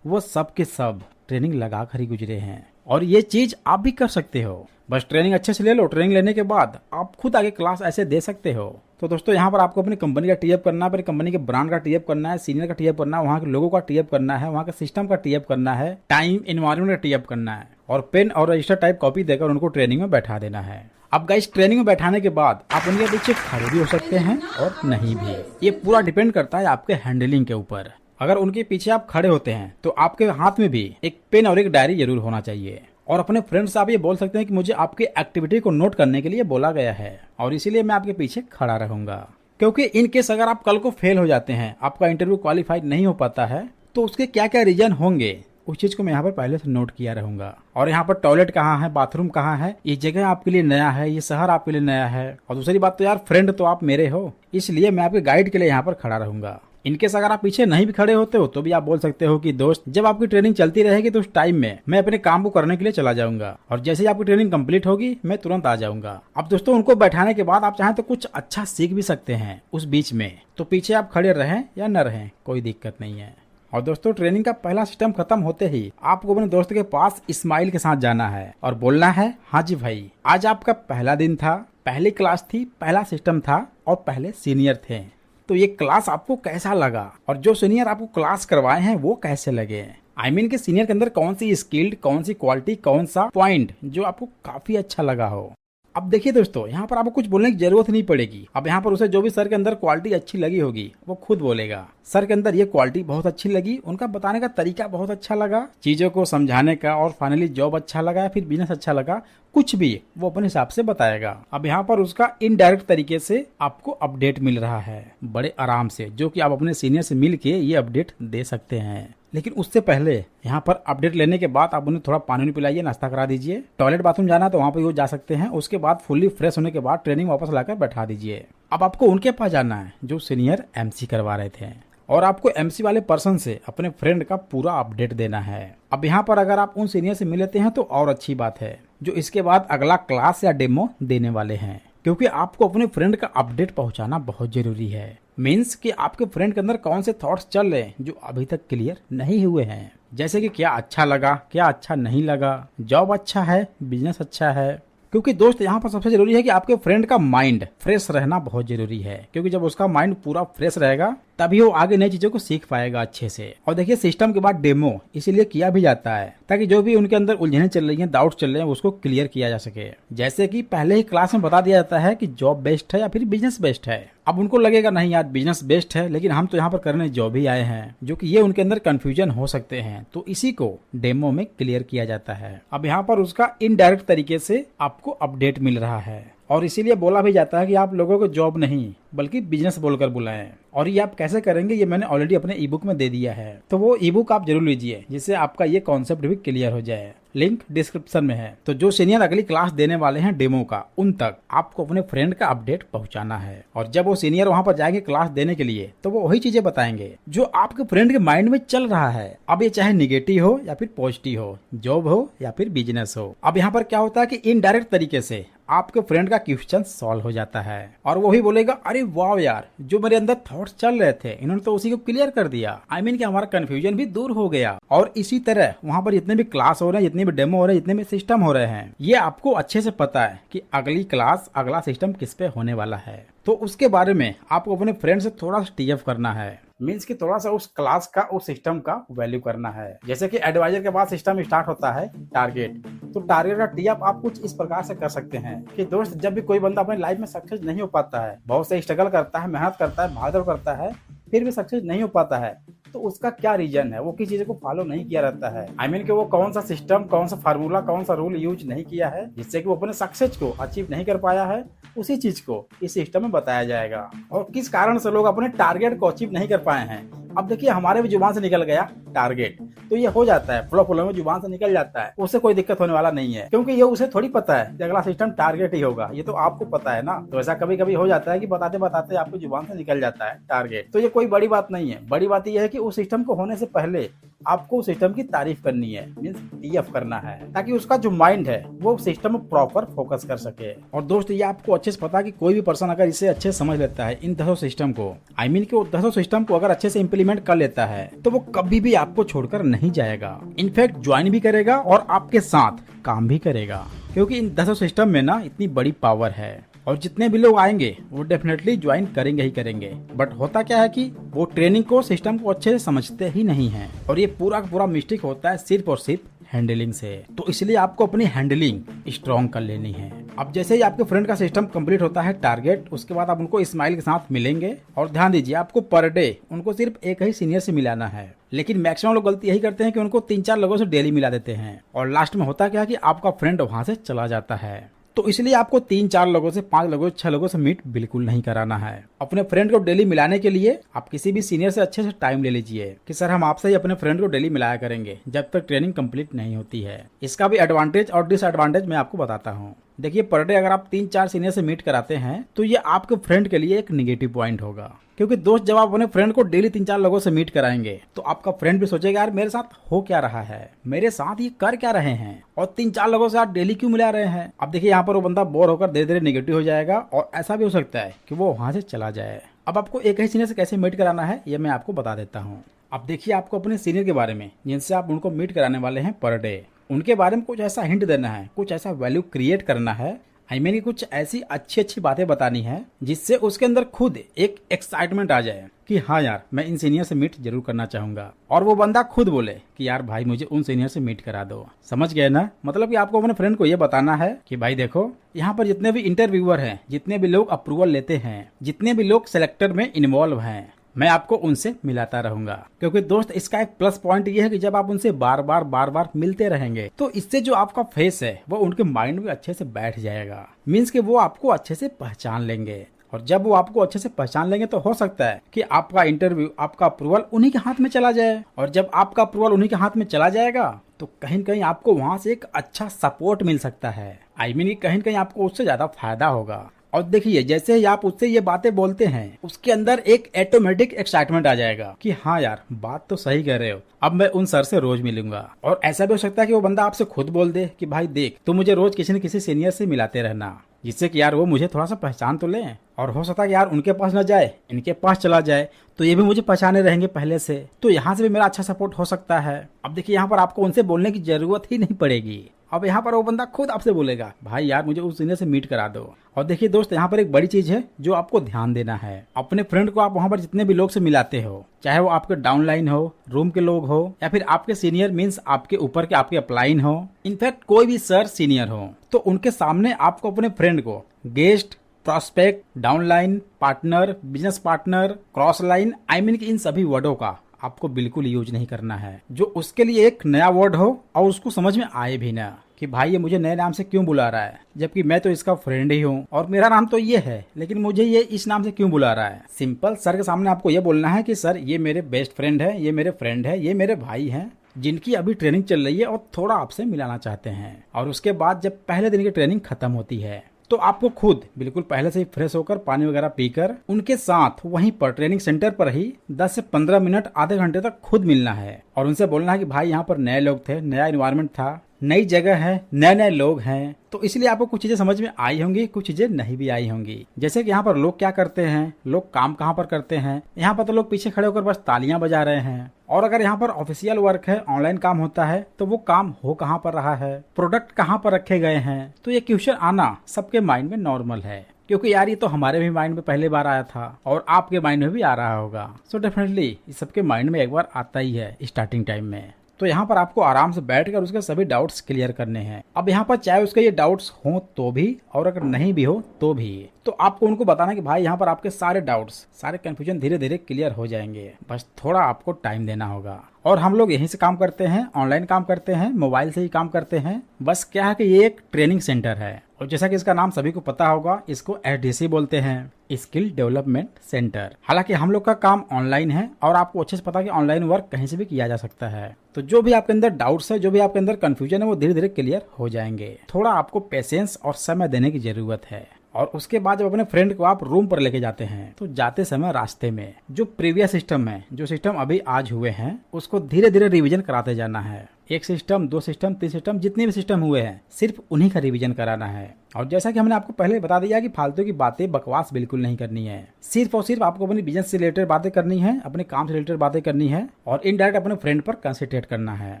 वो सब के सब ट्रेनिंग लगाकर ही गुजरे हैं। और ये चीज आप भी कर सकते हो। बस ट्रेनिंग अच्छे से ले लो, ट्रेनिंग लेने के बाद आप खुद आगे क्लास ऐसे दे सकते हो। तो दोस्तों, यहाँ पर आपको अपनी कंपनी का टीअप करना है, अपनी कंपनी के ब्रांड का टीअप करना है, सीनियर का टीअप करना है, वहाँ के लोगों का टीअप करना है, वहाँ के सिस्टम का टीअप करना है, टाइम एनवायरनमेंट का टीअप करना है, और पेन और रजिस्टर टाइप कॉपी देकर उनको ट्रेनिंग में बैठा देना है। अब गाइस, ट्रेनिंग में बैठाने के बाद आप उनके पीछे खड़े भी हो सकते हैं और नहीं भी। ये पूरा डिपेंड करता है आपके हैंडलिंग के ऊपर। अगर उनके पीछे आप खड़े होते हैं तो आपके हाथ में भी एक पेन और एक डायरी जरूर होना चाहिए। और अपने फ्रेंड्स से आप ये बोल सकते हैं कि मुझे आपकी एक्टिविटी को नोट करने के लिए बोला गया है, और इसीलिए मैं आपके पीछे खड़ा रहूंगा। क्योंकि इन केस अगर आप कल को फेल हो जाते हैं, आपका इंटरव्यू क्वालिफाइड नहीं हो पाता है, तो उसके क्या क्या रीजन होंगे उस चीज को मैं यहाँ पर पहले से नोट किया रहूंगा। और यहाँ पर टॉयलेट कहाँ है, बाथरूम कहाँ है, ये जगह आपके लिए नया है, ये शहर आपके लिए नया है। और दूसरी बात तो यार फ्रेंड तो आप मेरे हो, इसलिए मैं आपके गाइड के लिए यहाँ पर खड़ा रहूंगा। इनकेस अगर आप पीछे नहीं भी खड़े होते हो तो भी आप बोल सकते हो कि दोस्त जब आपकी ट्रेनिंग चलती रहेगी तो उस टाइम में मैं अपने काम को करने के लिए चला जाऊंगा, और जैसे ही आपकी ट्रेनिंग कंप्लीट होगी मैं तुरंत आ जाऊंगा। अब दोस्तों उनको बैठाने के बाद आप चाहें तो कुछ अच्छा सीख भी सकते हैं उस बीच में, तो पीछे आप खड़े रहें या न रहें कोई दिक्कत नहीं है। और दोस्तों ट्रेनिंग का पहला सिस्टम खत्म होते ही आपको अपने दोस्त के पास स्माइल के साथ जाना है और बोलना है, हाँ जी भाई आज आपका पहला दिन था, पहली क्लास थी, पहला सिस्टम था और पहले सीनियर थे, तो ये क्लास आपको कैसा लगा और जो सीनियर आपको क्लास करवाए हैं वो कैसे लगे। आई मीन के सीनियर के अंदर कौन सी स्किल्ड, कौन सी क्वालिटी, कौन सा पॉइंट जो आपको काफी अच्छा लगा हो। अब देखिए दोस्तों यहाँ पर आपको कुछ बोलने की जरूरत नहीं पड़ेगी। अब यहाँ पर उसे जो भी सर के अंदर क्वालिटी अच्छी लगी होगी वो खुद बोलेगा, सर के अंदर ये क्वालिटी बहुत अच्छी लगी, उनका बताने का तरीका बहुत अच्छा लगा, चीजों को समझाने का, और फाइनली जॉब अच्छा लगा या फिर बिजनेस अच्छा लगा, कुछ भी वो अपने हिसाब से बताएगा। अब यहाँ पर उसका इनडायरेक्ट तरीके से आपको अपडेट मिल रहा है बड़े आराम से, जो कि आप अपने सीनियर से मिल के ये अपडेट दे सकते हैं। लेकिन उससे पहले यहाँ पर अपडेट लेने के बाद आप उन्हें थोड़ा पानी पिलाइए, नाश्ता करा दीजिए, टॉयलेट बाथरूम जाना तो वहाँ पे वो जा सकते हैं। उसके बाद फुल्ली फ्रेश होने के बाद ट्रेनिंग वापस लाकर बैठा दीजिए। अब आपको उनके पास जाना है जो सीनियर एमसी करवा रहे थे, और आपको एमसी वाले पर्सन से अपने फ्रेंड का पूरा अपडेट देना है। अब यहाँ पर अगर आप उन सीनियर से मिल लेते हैं तो और अच्छी बात है, जो इसके बाद अगला क्लास या डेमो देने वाले हैं, क्योंकि आपको अपने फ्रेंड का अपडेट पहुंचाना बहुत जरूरी है। मीन्स कि आपके फ्रेंड के अंदर कौन से थॉट्स चल रहे हैं जो अभी तक क्लियर नहीं हुए हैं, जैसे कि क्या अच्छा लगा, क्या अच्छा नहीं लगा, जॉब अच्छा है, बिजनेस अच्छा है। क्योंकि दोस्त यहाँ पर सबसे जरूरी है कि आपके फ्रेंड का माइंड फ्रेश रहना बहुत जरूरी है, क्योंकि जब उसका माइंड पूरा फ्रेश रहेगा तभी वो आगे नई चीजों को सीख पाएगा अच्छे से। और देखिए सिस्टम के बाद डेमो इसीलिए किया भी जाता है ताकि जो भी उनके अंदर उलझने चल रही हैं, डाउट चल रहे हैं, उसको क्लियर किया जा सके। जैसे कि पहले ही क्लास में बता दिया जाता है कि जॉब बेस्ट है या फिर बिजनेस बेस्ट है। अब उनको लगेगा नहीं यार बिजनेस बेस्ट है, लेकिन हम तो यहाँ पर करने जॉब ही आए हैं, जो कि ये उनके अंदर कंफ्यूजन हो सकते हैं, तो इसी को डेमो में क्लियर किया जाता है। अब यहाँ पर उसका इनडायरेक्ट तरीके से आपको अपडेट मिल रहा है, और इसीलिए बोला भी जाता है कि आप लोगों को जॉब नहीं बल्कि बिजनेस बोलकर बुलाएं। और ये आप कैसे करेंगे ये मैंने ऑलरेडी अपने ई बुक में दे दिया है, तो वो ई बुक आप जरूर लीजिए जिससे आपका ये कॉन्सेप्ट भी क्लियर हो जाए। लिंक डिस्क्रिप्शन में है। तो जो सीनियर अगली क्लास देने वाले हैं डेमो का, उन तक आपको अपने फ्रेंड का अपडेट पहुंचाना है, और जब वो सीनियर वहां पर जाएंगे क्लास देने के लिए तो वो वही चीजें बताएंगे जो आपके फ्रेंड के माइंड में चल रहा है। अब ये चाहे निगेटिव हो या फिर पॉजिटिव हो, जॉब हो या फिर बिजनेस हो। अब यहाँ पर क्या होता है कि इनडायरेक्ट तरीके से आपके फ्रेंड का क्वेश्चन सॉल्व हो जाता है, और वो ही बोलेगा, अरे वाह यार जो मेरे अंदर थॉट्स चल रहे थे इन्होंने तो उसी को क्लियर कर दिया। आई मीन कि हमारा कंफ्यूजन भी दूर हो गया। और इसी तरह वहां पर जितने भी क्लास हो रहे हैं, जितने भी डेमो हो रहे हैं, जितने भी सिस्टम हो रहे हैं, ये आपको अच्छे से पता है कि अगली क्लास, अगला सिस्टम किस पे होने वाला है। तो उसके बारे में आपको अपने फ्रेंड से थोड़ा सा टीएफ करना है, मीन्स कि थोड़ा सा उस क्लास का, उस सिस्टम का वैल्यू करना है। जैसे कि एडवाइजर के बाद सिस्टम स्टार्ट होता है टारगेट, तो टारगेट का टीएफ आप कुछ इस प्रकार से कर सकते हैं कि दोस्त जब भी कोई बंदा अपनी लाइफ में सक्सेस नहीं हो पाता है, बहुत से स्ट्रगल करता है, मेहनत करता है, भागदौड़ करता है, फिर भी सक्सेस नहीं हो पाता है, तो उसका क्या रीजन है, वो किस चीज को फॉलो नहीं किया रहता है। आई मीन कि वो कौन सा सिस्टम, कौन सा फार्मूला, कौन सा रूल यूज नहीं किया है जिससे कि वो अपने सक्सेस को अचीव नहीं कर पाया है, उसी चीज को इस सिस्टम में बताया जाएगा। और किस कारण से लोग अपने टारगेट को अचीव नहीं कर पाए हैं। अब देखिए हमारे भी जुबान से निकल गया टारगेट, तो ये हो जाता है, फ्लो में जुबान से निकल जाता है, उससे कोई दिक्कत होने वाला नहीं है, क्योंकि ये उसे थोड़ी पता है कि अगला सिस्टम टारगेट ही होगा, ये तो आपको पता है ना। तो ऐसा कभी कभी हो जाता है कि बताते बताते आपकी जुबान से निकल जाता है टारगेट, तो ये कोई बड़ी बात नहीं है। बड़ी बात यह है कि उस सिस्टम को होने से पहले आपको उस सिस्टम की तारीफ करनी है, मीन्स टीएफ करना है, ताकि उसका जो माइंड है वो सिस्टम में प्रॉपर फोकस कर सके। और दोस्त ये आपको अच्छे से पता है कि कोई भी पर्सन अगर इसे अच्छे से समझ लेता है, इन 10 सिस्टम को, आई मीन कि वो 10 सिस्टम को अगर अच्छे से इम्प्लीमेंट कर लेता है, तो वो कभी भी आपको छोड़कर नहीं जाएगा, इनफैक्ट ज्वाइन भी करेगा और आपके साथ काम भी करेगा, क्योंकि इन 10 सिस्टम में ना इतनी बड़ी पावर है। और जितने भी लोग आएंगे वो डेफिनेटली ज्वाइन करेंगे ही करेंगे। बट होता क्या है कि वो ट्रेनिंग को, सिस्टम को अच्छे से समझते ही नहीं हैं, और ये पूरा का पूरा मिस्टेक होता है सिर्फ और सिर्फ हैंडलिंग से। तो इसलिए आपको अपनी हैंडलिंग स्ट्रॉन्ग कर लेनी है। अब जैसे ही आपके फ्रेंड का सिस्टम कंप्लीट होता है टारगेट, उसके बाद आप उनको स्माइल के साथ मिलेंगे। और ध्यान दीजिए आपको पर डे उनको सिर्फ एक ही सीनियर से मिलाना है, लेकिन मैक्सिमम लोग गलती यही करते हैं कि उनको 3-4 लोगों से डेली मिला देते हैं, और लास्ट में होता क्या है कि आपका फ्रेंड वहां से चला जाता है। तो इसलिए आपको 3-4 लोगों से, 5 लोगों से, 6 लोगों से मीट बिल्कुल नहीं कराना है। अपने फ्रेंड को डेली मिलाने के लिए आप किसी भी सीनियर से अच्छे से टाइम ले लीजिए कि सर हम आपसे ही अपने फ्रेंड को डेली मिलाया करेंगे जब तक ट्रेनिंग कंप्लीट नहीं होती है। इसका भी एडवांटेज और डिसएडवांटेज मैं आपको बताता हूँ। देखिए, पर डे अगर आप 3-4 सीनियर से मीट कराते हैं तो ये आपके फ्रेंड के लिए एक निगेटिव पॉइंट होगा, क्योंकि दोस्त जब आप अपने फ्रेंड को डेली 3-4 लोगों से मीट कराएंगे तो आपका फ्रेंड भी सोचेगा यार मेरे साथ हो क्या रहा है, मेरे साथ ये कर क्या रहे हैं, और 3-4 लोगों से आप डेली क्यों मिला रहे हैं। अब देखिए, यहाँ पर वो बंदा बोर होकर धीरे धीरे निगेटिव हो जाएगा और ऐसा भी हो सकता है कि वो वहां से चला जाए। अब आपको एक ही सीनियर से कैसे मीट कराना है ये मैं आपको बता देता हूँ। अब देखिए, आपको अपने सीनियर के बारे में, जिनसे आप उनको मीट कराने वाले हैं पर डे, उनके बारे में कुछ ऐसा हिंट देना है, कुछ ऐसा वैल्यू क्रिएट करना है, आई मीन कुछ ऐसी अच्छी बातें बतानी है जिससे उसके अंदर खुद एक एक्साइटमेंट आ जाए कि हाँ यार मैं इन सीनियर से मीट जरूर करना चाहूंगा, और वो बंदा खुद बोले कि यार भाई मुझे उन सीनियर से मीट करा दो। समझ गए ना? मतलब कि आपको अपने फ्रेंड को ये बताना है कि भाई देखो, यहाँ पर जितने भी इंटरव्यूअर हैं, जितने भी लोग अप्रूवल लेते हैं, जितने भी लोग सिलेक्टर में इन्वॉल्व हैं, मैं आपको उनसे मिलाता रहूंगा। क्योंकि दोस्त इसका एक प्लस पॉइंट ये है कि जब आप उनसे बार बार मिलते रहेंगे तो इससे जो आपका फेस है वो उनके माइंड में अच्छे से बैठ जाएगा। मीन्स कि वो आपको अच्छे से पहचान लेंगे, और जब वो आपको अच्छे से पहचान लेंगे तो हो सकता है कि आपका इंटरव्यू, आपका अप्रूवल उन्हीं के हाथ में चला जाए, और जब आपका अप्रूवल उन्हीं के हाथ में चला जाएगा तो कहीं न कहीं आपको वहां से एक अच्छा सपोर्ट मिल सकता है। आई मीन कहीं न कहीं आपको उससे ज्यादा फायदा होगा। और देखिए, जैसे ही आप उससे ये बातें बोलते हैं उसके अंदर एक ऑटोमेटिक एक्साइटमेंट आ जाएगा कि हाँ यार बात तो सही कह रहे हो, अब मैं उन सर से रोज मिलूंगा। और ऐसा भी हो सकता है कि वो बंदा आपसे खुद बोल दे कि भाई देख, तो मुझे रोज किसी न किसी सीनियर से मिलाते रहना, जिससे कि यार वो मुझे थोड़ा सा पहचान तो ले, और हो सकता है कि यार उनके पास न जाए, इनके पास चला जाए तो ये भी मुझे पहचाने रहेंगे पहले से, तो यहाँ से भी मेरा अच्छा सपोर्ट हो सकता है। अब देखिए, यहाँ पर आपको उनसे बोलने की जरूरत ही नहीं पड़ेगी। अब यहाँ पर वो बंदा खुद आपसे बोलेगा भाई यार मुझे उस सीनियर से मीट करा दो। और देखिए दोस्त, यहाँ पर एक बड़ी चीज है जो आपको ध्यान देना है। अपने फ्रेंड को आप वहाँ पर जितने भी लोग से मिलाते हो, चाहे वो आपके डाउनलाइन हो, रूम के लोग हो, या फिर आपके सीनियर मीन्स आपके ऊपर के आपके अपलाइन हो, इनफैक्ट कोई भी सर सीनियर हो, तो उनके सामने आपको अपने फ्रेंड को guest, prospect, downline, partner, business partner, cross line, I mean in सभी वर्डों का आपको बिल्कुल यूज नहीं करना है जो उसके लिए एक नया वर्ड हो और उसको समझ में आए भी ना कि भाई ये मुझे नए नाम से क्यों बुला रहा है, जबकि मैं तो इसका फ्रेंड ही हूँ और मेरा नाम तो ये है, लेकिन मुझे ये इस नाम से क्यों बुला रहा है। सिंपल सर के सामने आपको ये बोलना है कि सर ये मेरे बेस्ट फ्रेंड है, ये मेरे फ्रेंड है, ये मेरे भाई हैं, जिनकी अभी ट्रेनिंग चल रही है और थोड़ा आपसे मिलाना चाहते हैं। और उसके बाद जब पहले दिन की ट्रेनिंग खत्म होती है तो आपको खुद बिल्कुल पहले से ही फ्रेश होकर पानी वगैरह पीकर उनके साथ वहीं पर ट्रेनिंग सेंटर पर ही 10 से 15 मिनट, आधे घंटे तक खुद मिलना है, और उनसे बोलना है कि भाई यहाँ पर नए लोग थे, नया एनवायरनमेंट था, नई जगह है, नए नए लोग हैं, तो इसलिए आपको कुछ चीजें समझ में आई होंगी, कुछ चीजें नहीं भी आई होंगी। जैसे कि यहाँ पर लोग क्या करते हैं, लोग काम कहाँ पर करते हैं। यहाँ पर तो लोग पीछे खड़े होकर बस तालियां बजा रहे हैं, और अगर यहाँ पर ऑफिशियल वर्क है, ऑनलाइन काम होता है, तो वो काम हो कहाँ पर रहा है, प्रोडक्ट कहाँ पर रखे गए हैं। तो ये क्वेश्चन आना सबके माइंड में नॉर्मल है, क्योंकि यार ये तो हमारे भी माइंड में पहले बार आया था और आपके माइंड में भी आ रहा होगा। सो डेफिनेटली ये सबके माइंड में एक बार आता ही है स्टार्टिंग टाइम में। तो यहाँ पर आपको आराम से बैठकर उसके सभी डाउट्स क्लियर करने हैं। अब यहाँ पर चाहे उसके ये डाउट्स हो तो भी, और अगर नहीं भी हो तो भी, तो आपको उनको बताना कि भाई यहाँ पर आपके सारे डाउट्स, सारे कंफ्यूजन धीरे धीरे क्लियर हो जाएंगे, बस थोड़ा आपको टाइम देना होगा। और हम लोग यहीं से काम करते हैं, ऑनलाइन काम करते हैं, मोबाइल से ही काम करते हैं। बस क्या है कि ये एक ट्रेनिंग सेंटर है, और जैसा कि इसका नाम सभी को पता होगा, इसको एसडीसी बोलते हैं, स्किल डेवलपमेंट सेंटर। हालांकि हम लोग का काम ऑनलाइन है और आपको अच्छे से पता है कि ऑनलाइन वर्क कहीं से भी किया जा सकता है। तो जो भी आपके अंदर डाउट्स है, जो भी आपके अंदर कंफ्यूजन है, वो धीरे धीरे क्लियर हो जाएंगे। थोड़ा आपको पेशेंस और समय देने की जरूरत है। और उसके बाद जब अपने फ्रेंड को आप रूम पर लेके जाते हैं तो जाते समय रास्ते में जो प्रीवियस सिस्टम है, जो सिस्टम अभी आज हुए हैं, उसको धीरे धीरे रिवीजन कराते जाना है। एक सिस्टम, 2 सिस्टम, 3 सिस्टम, जितने भी सिस्टम हुए हैं सिर्फ उन्हीं का रिवीजन कराना है। और जैसा कि हमने आपको पहले बता दिया कि फालतू की बातें, बकवास बिल्कुल नहीं करनी है। सिर्फ और सिर्फ आपको अपनी बिजनेस से रिलेटेड बातें करनी है, अपने काम से रिलेटेड बातें करनी है, और इनडायरेक्ट अपने फ्रेंड पर कंसंट्रेट करना है।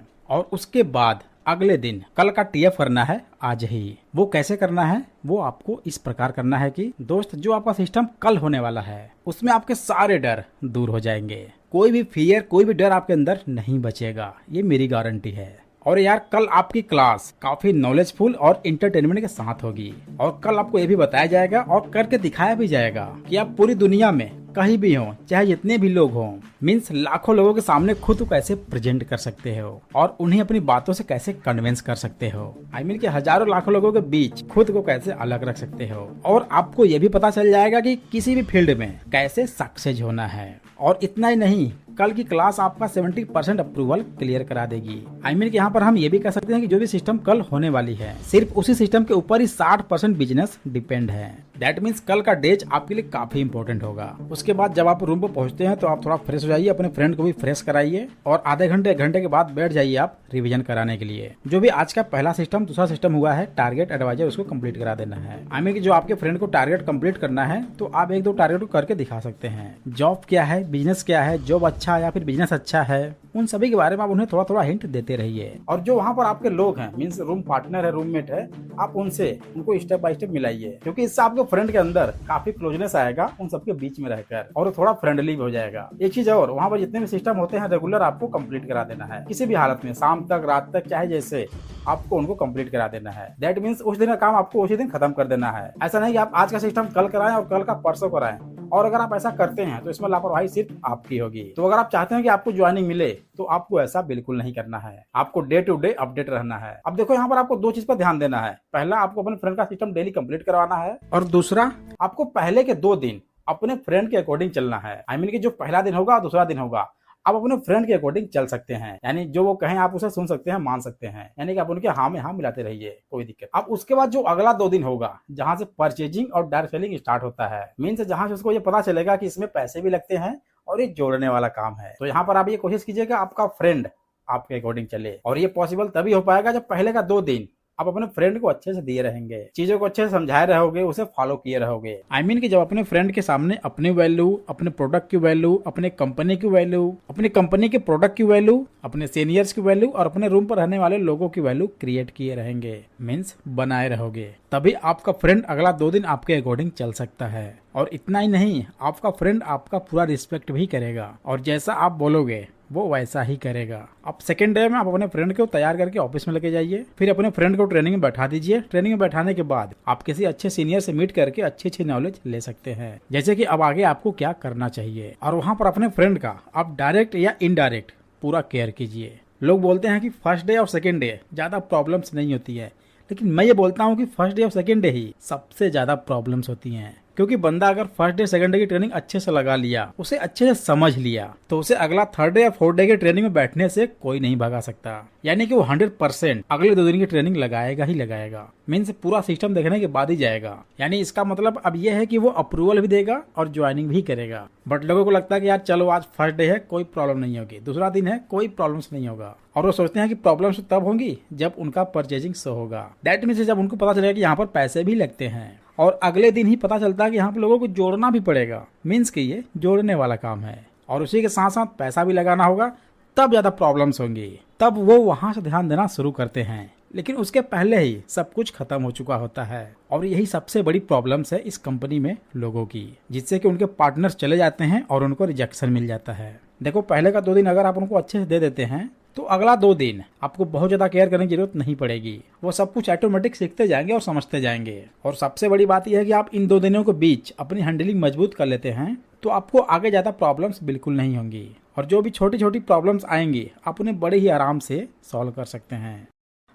और उसके बाद अगले दिन कल का टीएफ करना है आज ही। वो कैसे करना है, वो आपको इस प्रकार करना है कि दोस्त, जो आपका सिस्टम कल होने वाला है उसमें आपके सारे डर दूर हो जाएंगे। कोई भी फियर, कोई भी डर आपके अंदर नहीं बचेगा, ये मेरी गारंटी है। और यार कल आपकी क्लास काफी नॉलेजफुल और इंटरटेनमेंट के साथ होगी, और कल आपको ये भी बताया जाएगा और करके दिखाया भी जाएगा कि आप पूरी दुनिया में कहीं भी हो, चाहे जितने भी लोग हों, मीन्स लाखों लोगों के सामने खुद को कैसे प्रेजेंट कर सकते हो और उन्हें अपनी बातों से कैसे कन्विंस कर सकते हो। आई मीन कि हजारों लाखों लोगों के बीच खुद को कैसे अलग रख सकते हो। और आपको ये भी पता चल जाएगा कि किसी भी फील्ड में कैसे सक्सेस होना है। और इतना ही नहीं, कल की क्लास आपका 70% अप्रूवल क्लियर करा देगी। आई मीन कि यहाँ पर हम ये भी कह सकते हैं कि जो भी सिस्टम कल होने वाली है, सिर्फ उसी सिस्टम के ऊपर ही 60% बिजनेस डिपेंड है। दैट मीन्स कल का डेज आपके लिए काफी इंपॉर्टेंट होगा। उसके बाद जब आप रूम पर पहुंचते हैं तो आप थोड़ा फ्रेश हो जाइए, अपने फ्रेंड को भी फ्रेश कराइए और आधे घंटे 1 घंटे के बाद बैठ जाइए आप रिवीजन कराने के लिए। जो भी आज का पहला सिस्टम दूसरा सिस्टम हुआ है टारगेट एडवाइजर, उसको कंप्लीट करा देना है। आई मीन कि जो आपके फ्रेंड को टारगेट कंप्लीट करना है तो आप 1-2 टारगेट को करके दिखा सकते हैं। जॉब क्या है, बिजनेस क्या है, जॉब अच्छा या फिर बिजनेस अच्छा है, उन सभी के बारे में आप उन्हें थोड़ा थोड़ा हिंट देते रहिए। और जो वहाँ पर आपके लोग हैं, मीन्स रूम पार्टनर है, रूममेट है, आप उनको स्टेप बाय स्टेप मिलाइए, क्योंकि इससे आपके फ्रेंड के अंदर काफी क्लोजनेस आएगा उन सबके बीच में रहकर, और थोड़ा फ्रेंडली भी हो जाएगा। एक चीज और, वहाँ पर जितने भी सिस्टम होते हैं रेगुलर आपको कंप्लीट करा देना है, किसी भी हालत में, शाम तक, रात तक, चाहे जैसे आपको उनको कंप्लीट करा देना है। दैट मीन्स उस दिन का काम आपको उसी दिन खत्म कर देना है। ऐसा नहीं कि आप आज का सिस्टम कल कराएं और कल का परसों कराएं। और अगर आप ऐसा करते हैं तो इसमें लापरवाही सिर्फ आपकी होगी। तो अगर आप चाहते हैं कि आपको ज्वाइनिंग मिले तो आपको ऐसा बिल्कुल नहीं करना है, आपको डे टू डे अपडेट रहना है। अब देखो यहाँ पर आपको 2 चीज पर ध्यान देना है। पहला, आपको अपने फ्रेंड का सिस्टम डेली कंप्लीट करवाना है, और दूसरा, आपको पहले के 2 दिन अपने फ्रेंड के अकॉर्डिंग चलना है। आई मीन कि जो पहला दिन होगा और दूसरा दिन होगा, आप अपने फ्रेंड के अकॉर्डिंग चल सकते हैं। यानी जो वो कहें आप उसे सुन सकते हैं, मान सकते हैं, यानी कि आप उनके हाँ में हाँ मिलाते रहिए, कोई दिक्कत। अब उसके बाद जो अगला 2 दिन होगा, जहां से परचेजिंग और डायरेक्ट सेलिंग स्टार्ट होता है, मीन्स जहां से उसको ये पता चलेगा कि इसमें पैसे भी लगते हैं और ये जोड़ने वाला काम है। तो यहाँ पर आप ये कोशिश कीजिएगा आपका फ्रेंड आपके अकॉर्डिंग चले, और ये पॉसिबल तभी हो पाएगा जब पहले का 2 दिन आप अपने फ्रेंड को अच्छे से दिए रहेंगे, चीजों को अच्छे से समझाए रहोगे, उसे फॉलो किए रहोगे। आई मीन कि जब अपने फ्रेंड के सामने अपने वैल्यू, अपने प्रोडक्ट की वैल्यू, अपने कंपनी की वैल्यू, अपनी कंपनी के प्रोडक्ट की वैल्यू, अपने सीनियर्स की वैल्यू और अपने रूम पर रहने वाले लोगों की वैल्यू क्रिएट किए रहेंगे, मीन्स बनाए रहोगे, तभी आपका फ्रेंड अगला 2 दिन आपके अकॉर्डिंग चल सकता है। और इतना ही नहीं, आपका फ्रेंड आपका पूरा रिस्पेक्ट भी करेगा, और जैसा आप बोलोगे वो वैसा ही करेगा। अब सेकेंड डे में आप अपने फ्रेंड को तैयार करके ऑफिस में लेके जाइए, फिर अपने फ्रेंड को ट्रेनिंग में बैठा दीजिए। ट्रेनिंग में बैठाने के बाद आप किसी अच्छे सीनियर से मीट करके अच्छी नॉलेज ले सकते हैं, जैसे कि अब आगे आपको क्या करना चाहिए। और वहाँ पर अपने फ्रेंड का आप डायरेक्ट या इनडायरेक्ट पूरा केयर कीजिए। लोग बोलते हैं कि फर्स्ट डे और सेकेंड डे ज्यादा प्रॉब्लम्स नहीं होती है, लेकिन मैं ये बोलता हूँ कि फर्स्ट डे और सेकेंड डे ही सबसे ज्यादा प्रॉब्लम्स होती हैं। क्योंकि बंदा अगर फर्स्ट डे सेकंड डे की ट्रेनिंग अच्छे से लगा लिया, उसे अच्छे से समझ लिया, तो उसे अगला 3rd डे या 4th डे की ट्रेनिंग में बैठने से कोई नहीं भगा सकता। यानी कि वो 100% अगले 2 दिन की ट्रेनिंग लगाएगा ही लगाएगा, मीन्स पूरा सिस्टम देखने के बाद ही जाएगा। यानी इसका मतलब अब ये है कि वो अप्रूवल भी देगा और ज्वाइनिंग भी करेगा। बट लोगों को लगता है कि यार चलो आज फर्स्ट डे है, कोई प्रॉब्लम नहीं होगी, दूसरा दिन है, कोई प्रॉब्लम्स नहीं होगा, और वो सोचते हैं कि प्रॉब्लम्स तब होंगी जब उनका परचेजिंग शो होगा। दैट मीन्स जब उनको पता चलेगा कि यहाँ पर पैसे भी लगते हैं, और अगले दिन ही पता चलता है कि यहाँ पर लोगों को जोड़ना भी पड़ेगा, मीन्स कि ये जोड़ने वाला काम है, और उसी के साथ साथ पैसा भी लगाना होगा, तब ज्यादा प्रॉब्लम्स होंगी। तब वो वहां से ध्यान देना शुरू करते हैं, लेकिन उसके पहले ही सब कुछ खत्म हो चुका होता है। और यही सबसे बड़ी प्रॉब्लम्स है इस कंपनी में लोगों की, जिससे कि उनके पार्टनर्स चले जाते हैं और उनको रिजेक्शन मिल जाता है। देखो, पहले का 2 दिन अगर आप उनको अच्छे से दे देते हैं तो अगला 2 दिन आपको बहुत ज्यादा केयर करने की जरूरत नहीं पड़ेगी, वो सब कुछ ऑटोमेटिक सीखते जाएंगे और समझते जाएंगे। और सबसे बड़ी बात यह है कि आप इन 2 दिनों के बीच अपनी हैंडलिंग मजबूत कर लेते हैं तो आपको आगे ज्यादा प्रॉब्लम्स बिल्कुल नहीं होंगी, और जो भी छोटी छोटी प्रॉब्लम्स आएंगी आप उन्हें बड़े ही आराम से सॉल्व कर सकते हैं।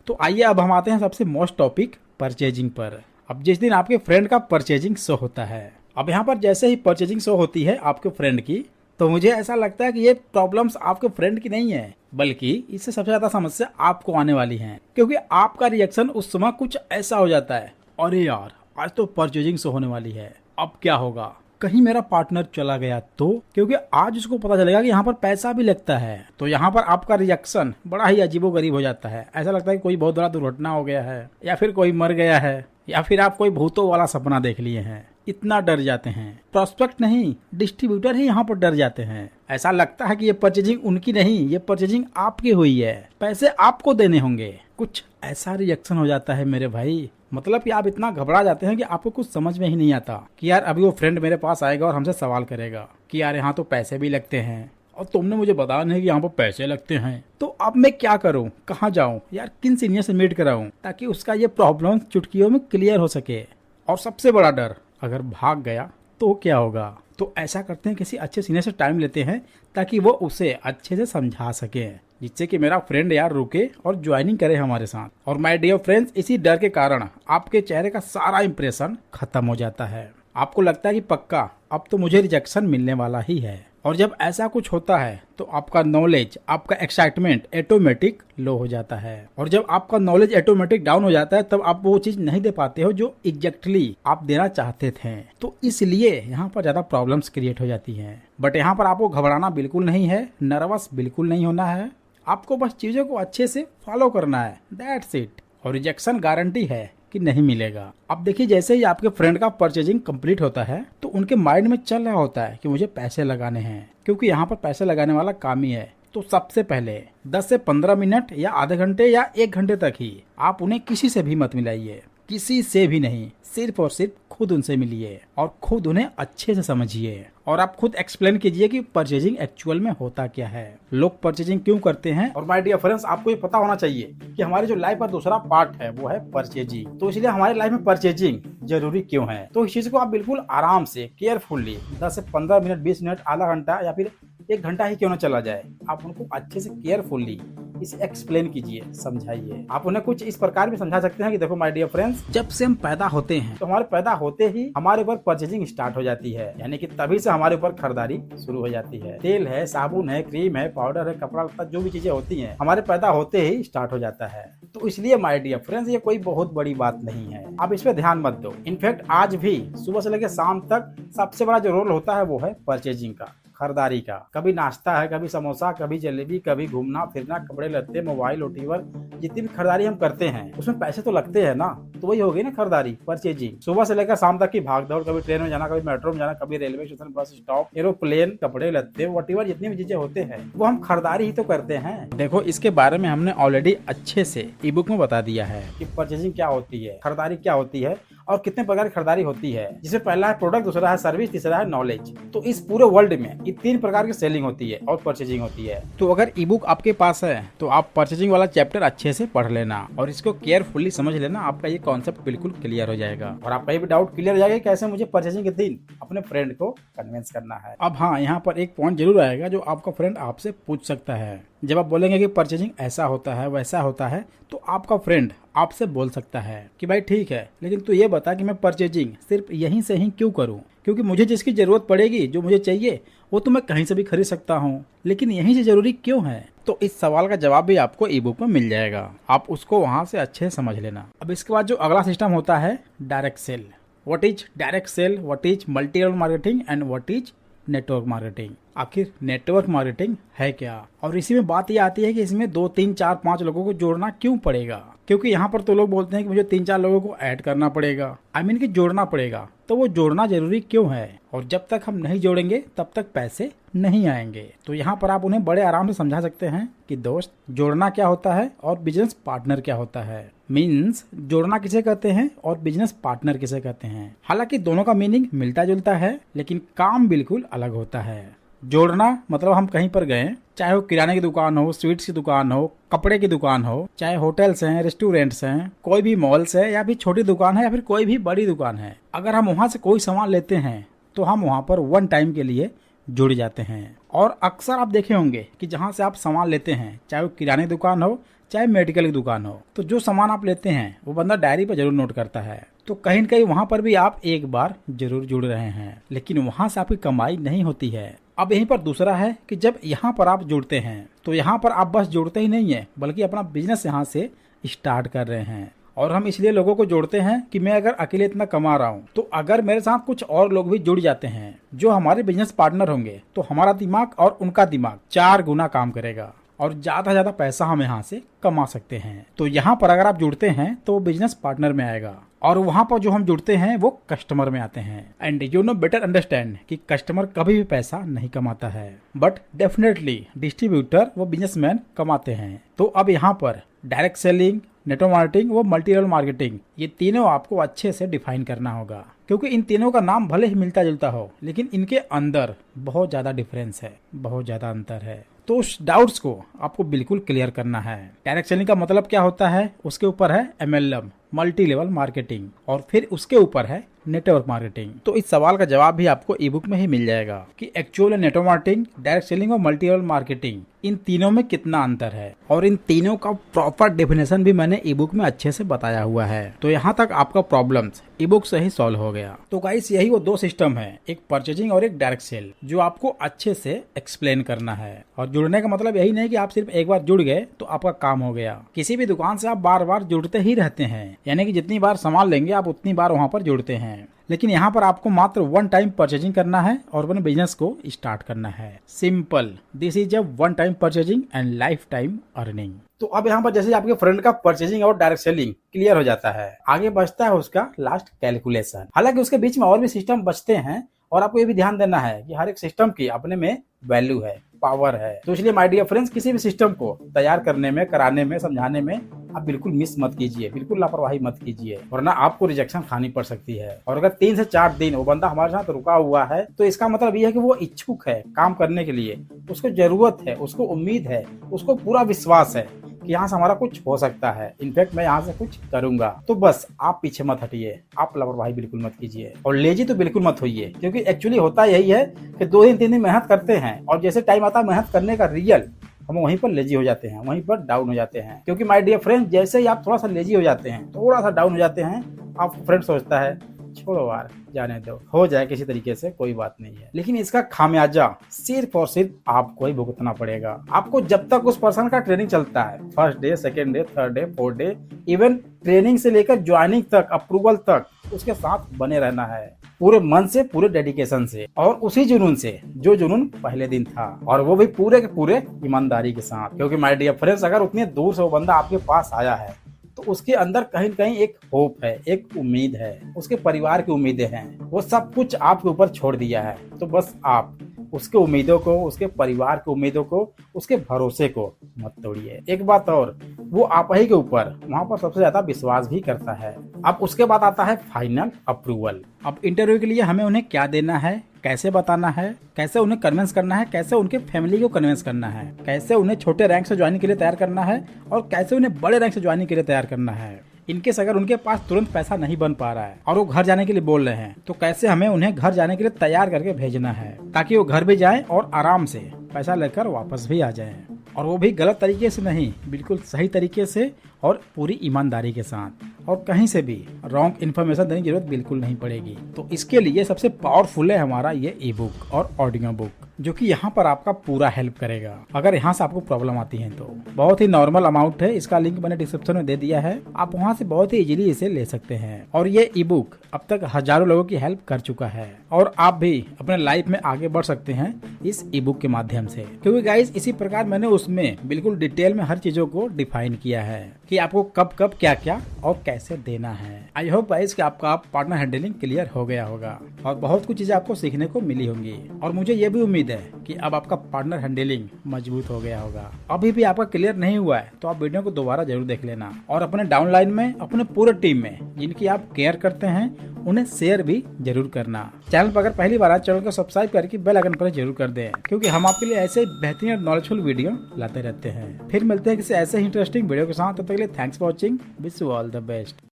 तो आइए अब हम आते हैं सबसे मोस्ट टॉपिक परचेजिंग पर। अब जिस दिन आपके फ्रेंड का परचेजिंग शो होता है, अब यहाँ पर जैसे ही परचेजिंग शो होती है आपके फ्रेंड की, तो मुझे ऐसा लगता है कि ये प्रॉब्लम्स आपके फ्रेंड की नहीं है, बल्कि इससे सबसे ज्यादा समस्या आपको आने वाली है, क्योंकि आपका रिएक्शन उस समय कुछ ऐसा हो जाता है, अरे यार आज तो परचेजिंग शो होने वाली है, अब क्या होगा, कहीं मेरा पार्टनर चला गया तो, क्योंकि आज उसको पता चलेगा कि यहाँ पर पैसा भी लगता है। तो यहाँ पर आपका रिएक्शन बड़ा ही अजीबोगरीब हो जाता है, ऐसा लगता है कि कोई बहुत बड़ा दुर्घटना हो गया है, या फिर कोई मर गया है, या फिर आप कोई भूतों वाला सपना देख लिए हैं। इतना डर जाते हैं, प्रोस्पेक्ट नहीं डिस्ट्रीब्यूटर ही यहाँ पर डर जाते हैं। ऐसा लगता है कि ये परचेजिंग उनकी नहीं, ये परचेजिंग आपकी हुई है, पैसे आपको देने होंगे। कुछ ऐसा रिएक्शन हो जाता है मेरे भाई, मतलब कि आप इतना घबरा जाते हैं कि आपको कुछ समझ में ही नहीं आता कि यार अभी वो फ्रेंड मेरे पास आएगा और हमसे सवाल करेगा कि यार यहाँ तो पैसे भी लगते हैं और तुमने मुझे बताया नहीं कि यहाँ पर पैसे लगते हैं, तो अब मैं क्या करूँ, कहाँ जाऊँ यार, किन सीनियर से मीट कराऊँ ताकि उसका ये प्रॉब्लम चुटकियों में क्लियर हो सके। और सबसे बड़ा डर, अगर भाग गया तो क्या होगा, तो ऐसा करते हैं, किसी अच्छे सीनियर से टाइम लेते हैं ताकि वो उसे अच्छे से समझा सके, जिससे कि मेरा फ्रेंड यार रुके और ज्वाइनिंग करे हमारे साथ। और माय डियर फ्रेंड्स, इसी डर के कारण आपके चेहरे का सारा इंप्रेशन खत्म हो जाता है। आपको लगता है कि पक्का अब तो मुझे रिजेक्शन मिलने वाला ही है। और जब ऐसा कुछ होता है तो आपका नॉलेज, आपका एक्साइटमेंट ऑटोमेटिक लो हो जाता है। और जब आपका नॉलेज ऑटोमेटिक डाउन हो जाता है तब आप वो चीज नहीं दे पाते हो जो एग्जैक्टली आप देना चाहते थे। तो इसलिए यहाँ पर ज्यादा प्रॉब्लम्स क्रिएट हो जाती हैं। बट यहाँ पर आपको घबराना बिल्कुल नहीं है, नर्वस बिल्कुल नहीं होना है। आपको बस चीजों को अच्छे से फॉलो करना है, दैट्स इट। और रिजेक्शन गारंटी है कि नहीं मिलेगा। अब देखिए, जैसे ही आपके फ्रेंड का परचेजिंग कंप्लीट होता है तो उनके माइंड में चल रहा होता है कि मुझे पैसे लगाने हैं, क्योंकि यहाँ पर पैसे लगाने वाला काम ही है। तो सबसे पहले 10 से 15 मिनट या आधे घंटे या 1 घंटे तक ही आप उन्हें किसी से भी मत मिलाइए, किसी से भी नहीं, सिर्फ और सिर्फ खुद उनसे मिलिए और खुद उन्हें अच्छे से समझिए। और आप खुद एक्सप्लेन कीजिए कि परचेजिंग एक्चुअल में होता क्या है, लोग परचेजिंग क्यों करते हैं। और माय डियर फ्रेंड्स, आपको ये पता होना चाहिए कि हमारी जो लाइफ का दूसरा पार्ट है वो है परचेजिंग। तो इसलिए हमारी लाइफ में परचेजिंग जरूरी क्यों है, तो इस चीज को आप बिल्कुल आराम से केयरफुली 10 से 15 मिनट, 20 मिनट, आधा घंटा या फिर 1 घंटा ही क्यों ना चला जाए, आप उनको अच्छे से केयरफुली इसे एक्सप्लेन कीजिए, समझाइए। आप उन्हें कुछ इस प्रकार भी समझा सकते हैं कि देखो माय डियर फ्रेंड्स, जब से हम पैदा होते हैं तो हमारे पैदा होते ही हमारे ऊपर परचेजिंग स्टार्ट हो जाती है, यानी कि तभी से हमारे ऊपर खरीदारी शुरू हो जाती है। तेल है, साबुन है, क्रीम है, पाउडर है, कपड़ा लत्ता, जो भी चीजें होती हैं हमारे पैदा होते ही स्टार्ट हो जाता है। तो इसलिए माय डियर फ्रेंड्स, ये कोई बहुत बड़ी बात नहीं है, आप इस पे ध्यान मत दो। इनफैक्ट आज भी सुबह से लेकर शाम तक सबसे बड़ा जो रोल होता है वो है परचेजिंग का, खरीदारी का। कभी नाश्ता है, कभी समोसा, कभी जलेबी, कभी घूमना फिरना, कपड़े लत्ते, मोबाइल, ओटीवर, जितनी भी खरीदारी हम करते हैं उसमें पैसे तो लगते हैं ना। तो वही हो गई ना खरीदारी, परचेजिंग। सुबह से लेकर शाम तक की भाग दौड़, कभी ट्रेन में जाना, कभी मेट्रो में जाना, कभी railway station, bus stop, aeroplane, कपड़े लत्ते, वॉटीवर, जितनी भी चीजें होते हैं वो हम खरीदारी ही तो करते हैं। देखो, इसके बारे में हमने ऑलरेडी अच्छे से ई बुक में बता दिया है कि परचेजिंग क्या होती है, खरीदारी क्या होती है और कितने प्रकार की खरीदारी होती है, जिसमें पहला है प्रोडक्ट, दूसरा है सर्विस, तीसरा है नॉलेज। तो इस पूरे वर्ल्ड में ये 3 प्रकार की सेलिंग होती है और परचेजिंग होती है। तो अगर ई बुक आपके पास है तो आप परचेजिंग वाला चैप्टर अच्छे से पढ़ लेना और इसको केयरफुली समझ लेना, आपका ये कॉन्सेप्ट बिल्कुल क्लियर हो जाएगा। और आपका ये भी डाउट क्लियर हो जाएगा कैसे मुझे परचेजिंग के दिन अपने फ्रेंड को कन्विंस करना है। अब हाँ, यहाँ पर एक पॉइंट जरूर आएगा जो आपका फ्रेंड आपसे पूछ सकता है। जब आप बोलेंगे कि परचेजिंग ऐसा होता है, वैसा होता है, तो आपका फ्रेंड आपसे बोल सकता है कि भाई ठीक है, लेकिन तू ये बता कि मैं परचेजिंग सिर्फ यहीं से ही क्यों करूं, क्योंकि मुझे जिसकी जरूरत पड़ेगी, जो मुझे चाहिए, वो तो मैं कहीं से भी खरीद सकता हूँ, लेकिन यहीं से जरूरी क्यों है। तो इस सवाल का जवाब भी आपको ई बुक में मिल जाएगा, आप उसको वहां से अच्छे से समझ लेना। अब इसके बाद जो अगला सिस्टम होता है direct sale. What is direct sale, what is multi level marketing and what is network marketing. आखिर नेटवर्क मार्केटिंग है क्या। और इसी में बात ये आती है कि इसमें 2, 3, 4, 5 लोगों को जोड़ना क्यों पड़ेगा, क्योंकि यहाँ पर तो लोग बोलते हैं कि मुझे 3-4 लोगों को ऐड करना पड़ेगा, कि जोड़ना पड़ेगा। तो वो जोड़ना जरूरी क्यों है, और जब तक हम नहीं जोड़ेंगे तब तक पैसे नहीं आएंगे। तो यहाँ पर आप उन्हें बड़े आराम से समझा सकते हैं कि दोस्त, जोड़ना क्या होता है और बिजनेस पार्टनर क्या होता है। मीन्स जोड़ना किसे कहते हैं और बिजनेस पार्टनर किसे कहते हैं। हालांकि दोनों का मीनिंग मिलता जुलता है, लेकिन काम बिल्कुल अलग होता है। जोड़ना मतलब हम कहीं पर गए, चाहे वो किराने की दुकान हो, स्वीट्स की दुकान हो, कपड़े की दुकान हो, चाहे होटल्स हैं, रेस्टोरेंट्स हैं, कोई भी मॉल्स है या फिर छोटी दुकान है या फिर कोई भी बड़ी दुकान है, अगर हम वहां से कोई सामान लेते हैं तो हम वहां पर 1 टाइम के लिए जुड़ जाते हैं। और अक्सर आप देखे होंगे कि जहां से आप सामान लेते हैं, चाहे वो किराने की दुकान हो, चाहे मेडिकल की दुकान हो, तो जो सामान आप लेते हैं वो बंदा डायरी पर जरूर नोट करता है। तो कहीं न कहीं वहां पर भी आप एक बार जरूर जुड़ रहे हैं, लेकिन वहां से आपकी कमाई नहीं होती है। अब यहीं पर दूसरा है कि जब यहाँ पर आप जुड़ते हैं तो यहाँ पर आप बस जुड़ते ही नहीं है, बल्कि अपना बिजनेस यहाँ से स्टार्ट कर रहे हैं। और हम इसलिए लोगों को जोड़ते हैं कि मैं अगर अकेले इतना कमा रहा हूँ, तो अगर मेरे साथ कुछ और लोग भी जुड़ जाते हैं जो हमारे बिजनेस पार्टनर होंगे, तो हमारा दिमाग और उनका दिमाग 4 गुना काम करेगा और ज्यादा ज्यादा पैसा हम यहाँ से कमा सकते हैं। तो यहाँ पर अगर आप जुड़ते हैं तो वो बिजनेस पार्टनर में आएगा, और वहां पर जो हम जुड़ते हैं वो कस्टमर में आते हैं। And you know better understand कि कस्टमर कभी भी पैसा नहीं कमाता है, बट डेफिनेटली डिस्ट्रीब्यूटर वो बिजनेसमैन कमाते हैं। तो अब यहाँ पर डायरेक्ट सेलिंग, नेटवर्क मार्केटिंग, वो मल्टी लेवल मार्केटिंग, ये तीनों आपको अच्छे से डिफाइन करना होगा, क्योंकि इन तीनों का नाम भले ही मिलता जुलता हो, लेकिन इनके अंदर बहुत ज्यादा डिफरेंस है, बहुत ज्यादा अंतर है। तो उस डाउट्स को आपको बिल्कुल क्लियर करना है। डायरेक्ट सेलिंग का मतलब क्या होता है, उसके ऊपर है MLM, मल्टी लेवल मार्केटिंग, और फिर उसके ऊपर है नेटवर्क मार्केटिंग। तो इस सवाल का जवाब भी आपको ई बुक में ही मिल जाएगा कि actual network marketing, direct selling और मल्टी लेवल मार्केटिंग, इन तीनों में कितना अंतर है, और इन तीनों का प्रॉपर डेफिनेशन भी मैंने ई बुक में अच्छे से बताया हुआ है। तो यहाँ तक आपका प्रॉब्लम्स ई बुक से ही सॉल्व हो गया। तो गाइस यही वो दो सिस्टम है, एक परचेजिंग और एक डायरेक्ट सेल, जो आपको अच्छे से एक्सप्लेन करना है। और जुड़ने का मतलब यही नहीं कि आप सिर्फ एक बार जुड़ गए तो आपका काम हो गया। किसी भी दुकान से आप बार बार जुड़ते ही रहते हैं, यानी कि जितनी बार सामान लेंगे आप उतनी बार वहां पर जुड़ते हैं। लेकिन यहाँ पर आपको मात्र वन टाइम परचेजिंग करना है और अपने बिजनेस को स्टार्ट करना है। Simple, this is a one time purchasing and life time earning. तो अब यहाँ पर जैसे आपके फ्रेंड का परचेजिंग और डायरेक्ट सेलिंग क्लियर हो जाता है, आगे बचता है उसका लास्ट कैलकुलेशन। हालांकि उसके बीच में और भी सिस्टम बचते हैं, और आपको ये भी ध्यान देना है कि हर एक सिस्टम की अपने में वैल्यू है, पावर है। तो इसलिए माय डियर फ्रेंड्स, किसी भी सिस्टम को तैयार करने में, कराने में, समझाने में आप बिल्कुल मिस मत कीजिए, बिल्कुल लापरवाही मत कीजिए, वरना आपको रिजेक्शन खानी पड़ सकती है। और अगर 3 से 4 दिन वो बंदा हमारे साथ रुका हुआ है, तो इसका मतलब ये है कि वो इच्छुक है काम करने के लिए, उसको जरूरत है, उसको उम्मीद है, उसको पूरा विश्वास है कि यहाँ से हमारा कुछ हो सकता है, इनफैक्ट मैं यहाँ से कुछ करूंगा। तो बस आप पीछे मत हटिए, आप लापरवाही बिल्कुल मत कीजिए, और लेजी तो बिल्कुल मत होइए, क्योंकि एक्चुअली होता यही है कि 2 दिन 3 दिन मेहनत करते हैं, और जैसे टाइम आता है मेहनत करने का रियल, हम वहीं पर लेजी हो जाते हैं, वहीं पर डाउन हो जाते हैं। क्योंकि माय डियर फ्रेंड, जैसे ही आप थोड़ा सा लेजी हो जाते हैं, थोड़ा सा डाउन हो जाते हैं, आप फ्रेंड सोचता है छोड़ो यार, जाने दो, हो जाए किसी तरीके से, कोई बात नहीं है। लेकिन इसका खामियाजा सिर्फ और सिर्फ आपको ही भुगतना पड़ेगा। आपको जब तक उस पर्सन का ट्रेनिंग चलता है, first day, second day, third day, fourth day, even training से लेकर ज्वाइनिंग तक, अप्रूवल तक, उसके साथ बने रहना है, पूरे मन से, पूरे डेडिकेशन से, और उसी जुनून से जो जुनून पहले दिन था, और वो भी पूरे के पूरे ईमानदारी के साथ। क्योंकि माय डियर फ्रेंड्स, अगर उतनी दूर से वो बंदा आपके पास आया है, तो उसके अंदर कहीं न कहीं एक होप है, एक उम्मीद है, उसके परिवार की उम्मीदें हैं, वो सब कुछ आपके ऊपर छोड़ दिया है। तो बस आप उसके उम्मीदों को, उसके परिवार की उम्मीदों को, उसके भरोसे को मत तोड़िए। एक बात और, वो आप ही के ऊपर वहां पर सबसे ज्यादा विश्वास भी करता है। अब उसके बाद आता है फाइनल अप्रूवल। अब इंटरव्यू के लिए हमें उन्हें क्या देना है, कैसे बताना है, कैसे उन्हें कन्विंस करना है, कैसे उनके फैमिली को कन्विंस करना है, कैसे उन्हें छोटे रैंक से ज्वाइनिंग के लिए तैयार करना है, और कैसे उन्हें बड़े रैंक से ज्वाइनिंग के लिए तैयार करना है। इनकेस अगर उनके पास तुरंत पैसा नहीं बन पा रहा है और वो घर जाने के लिए बोल रहे हैं, तो कैसे हमें उन्हें घर जाने के लिए तैयार करके भेजना है, ताकि वो घर भी जाए और आराम से पैसा लेकर वापस भी आ जाए, और वो भी गलत तरीके से नहीं, बिल्कुल सही तरीके से और पूरी ईमानदारी के साथ, और कहीं से भी रॉन्ग इन्फॉर्मेशन देने की जरूरत बिल्कुल नहीं पड़ेगी। तो इसके लिए सबसे पावरफुल है हमारा ये ई बुक और ऑडियो बुक, जो कि यहाँ पर आपका पूरा हेल्प करेगा अगर यहाँ से आपको प्रॉब्लम आती है। तो बहुत ही नॉर्मल अमाउंट है, इसका लिंक मैंने डिस्क्रिप्शन में दे दिया है, आप वहाँ से बहुत ही इजीली इसे ले सकते हैं। और ये ई बुक अब तक हजारों लोगों की हेल्प कर चुका है, और आप भी अपने लाइफ में आगे बढ़ सकते हैं इस ई बुक के माध्यम से। क्योंकि गाइस इसी प्रकार मैंने उसमें बिल्कुल डिटेल में हर चीजों को डिफाइन किया है कि आपको कब कब क्या क्या और कैसे देना है। आई होप गाइस कि आपका पार्टनर हैंडलिंग क्लियर हो गया होगा, और बहुत कुछ चीजें आपको सीखने को मिली होंगी। और मुझे ये भी उम्मीद है कि अब आपका पार्टनर हैंडलिंग मजबूत हो गया होगा। अभी भी आपका क्लियर नहीं हुआ है तो आप वीडियो को दोबारा जरूर देख लेना, और अपने डाउनलाइन में, अपने पूरे टीम में जिनकी आप केयर करते हैं, उन्हें शेयर भी जरूर करना। चैनल पर अगर पहली बार आए, चैनल को सब्सक्राइब करके बेल आइकन पर जरूर कर दें, क्योंकि हम आपके लिए ऐसे बेहतरीन और नॉलेजफुल वीडियो लाते रहते हैं। फिर मिलते हैं किसी ऐसे इंटरेस्टिंग वीडियो के साथ, तब तक के लिए thanks for watching, wish you all the best.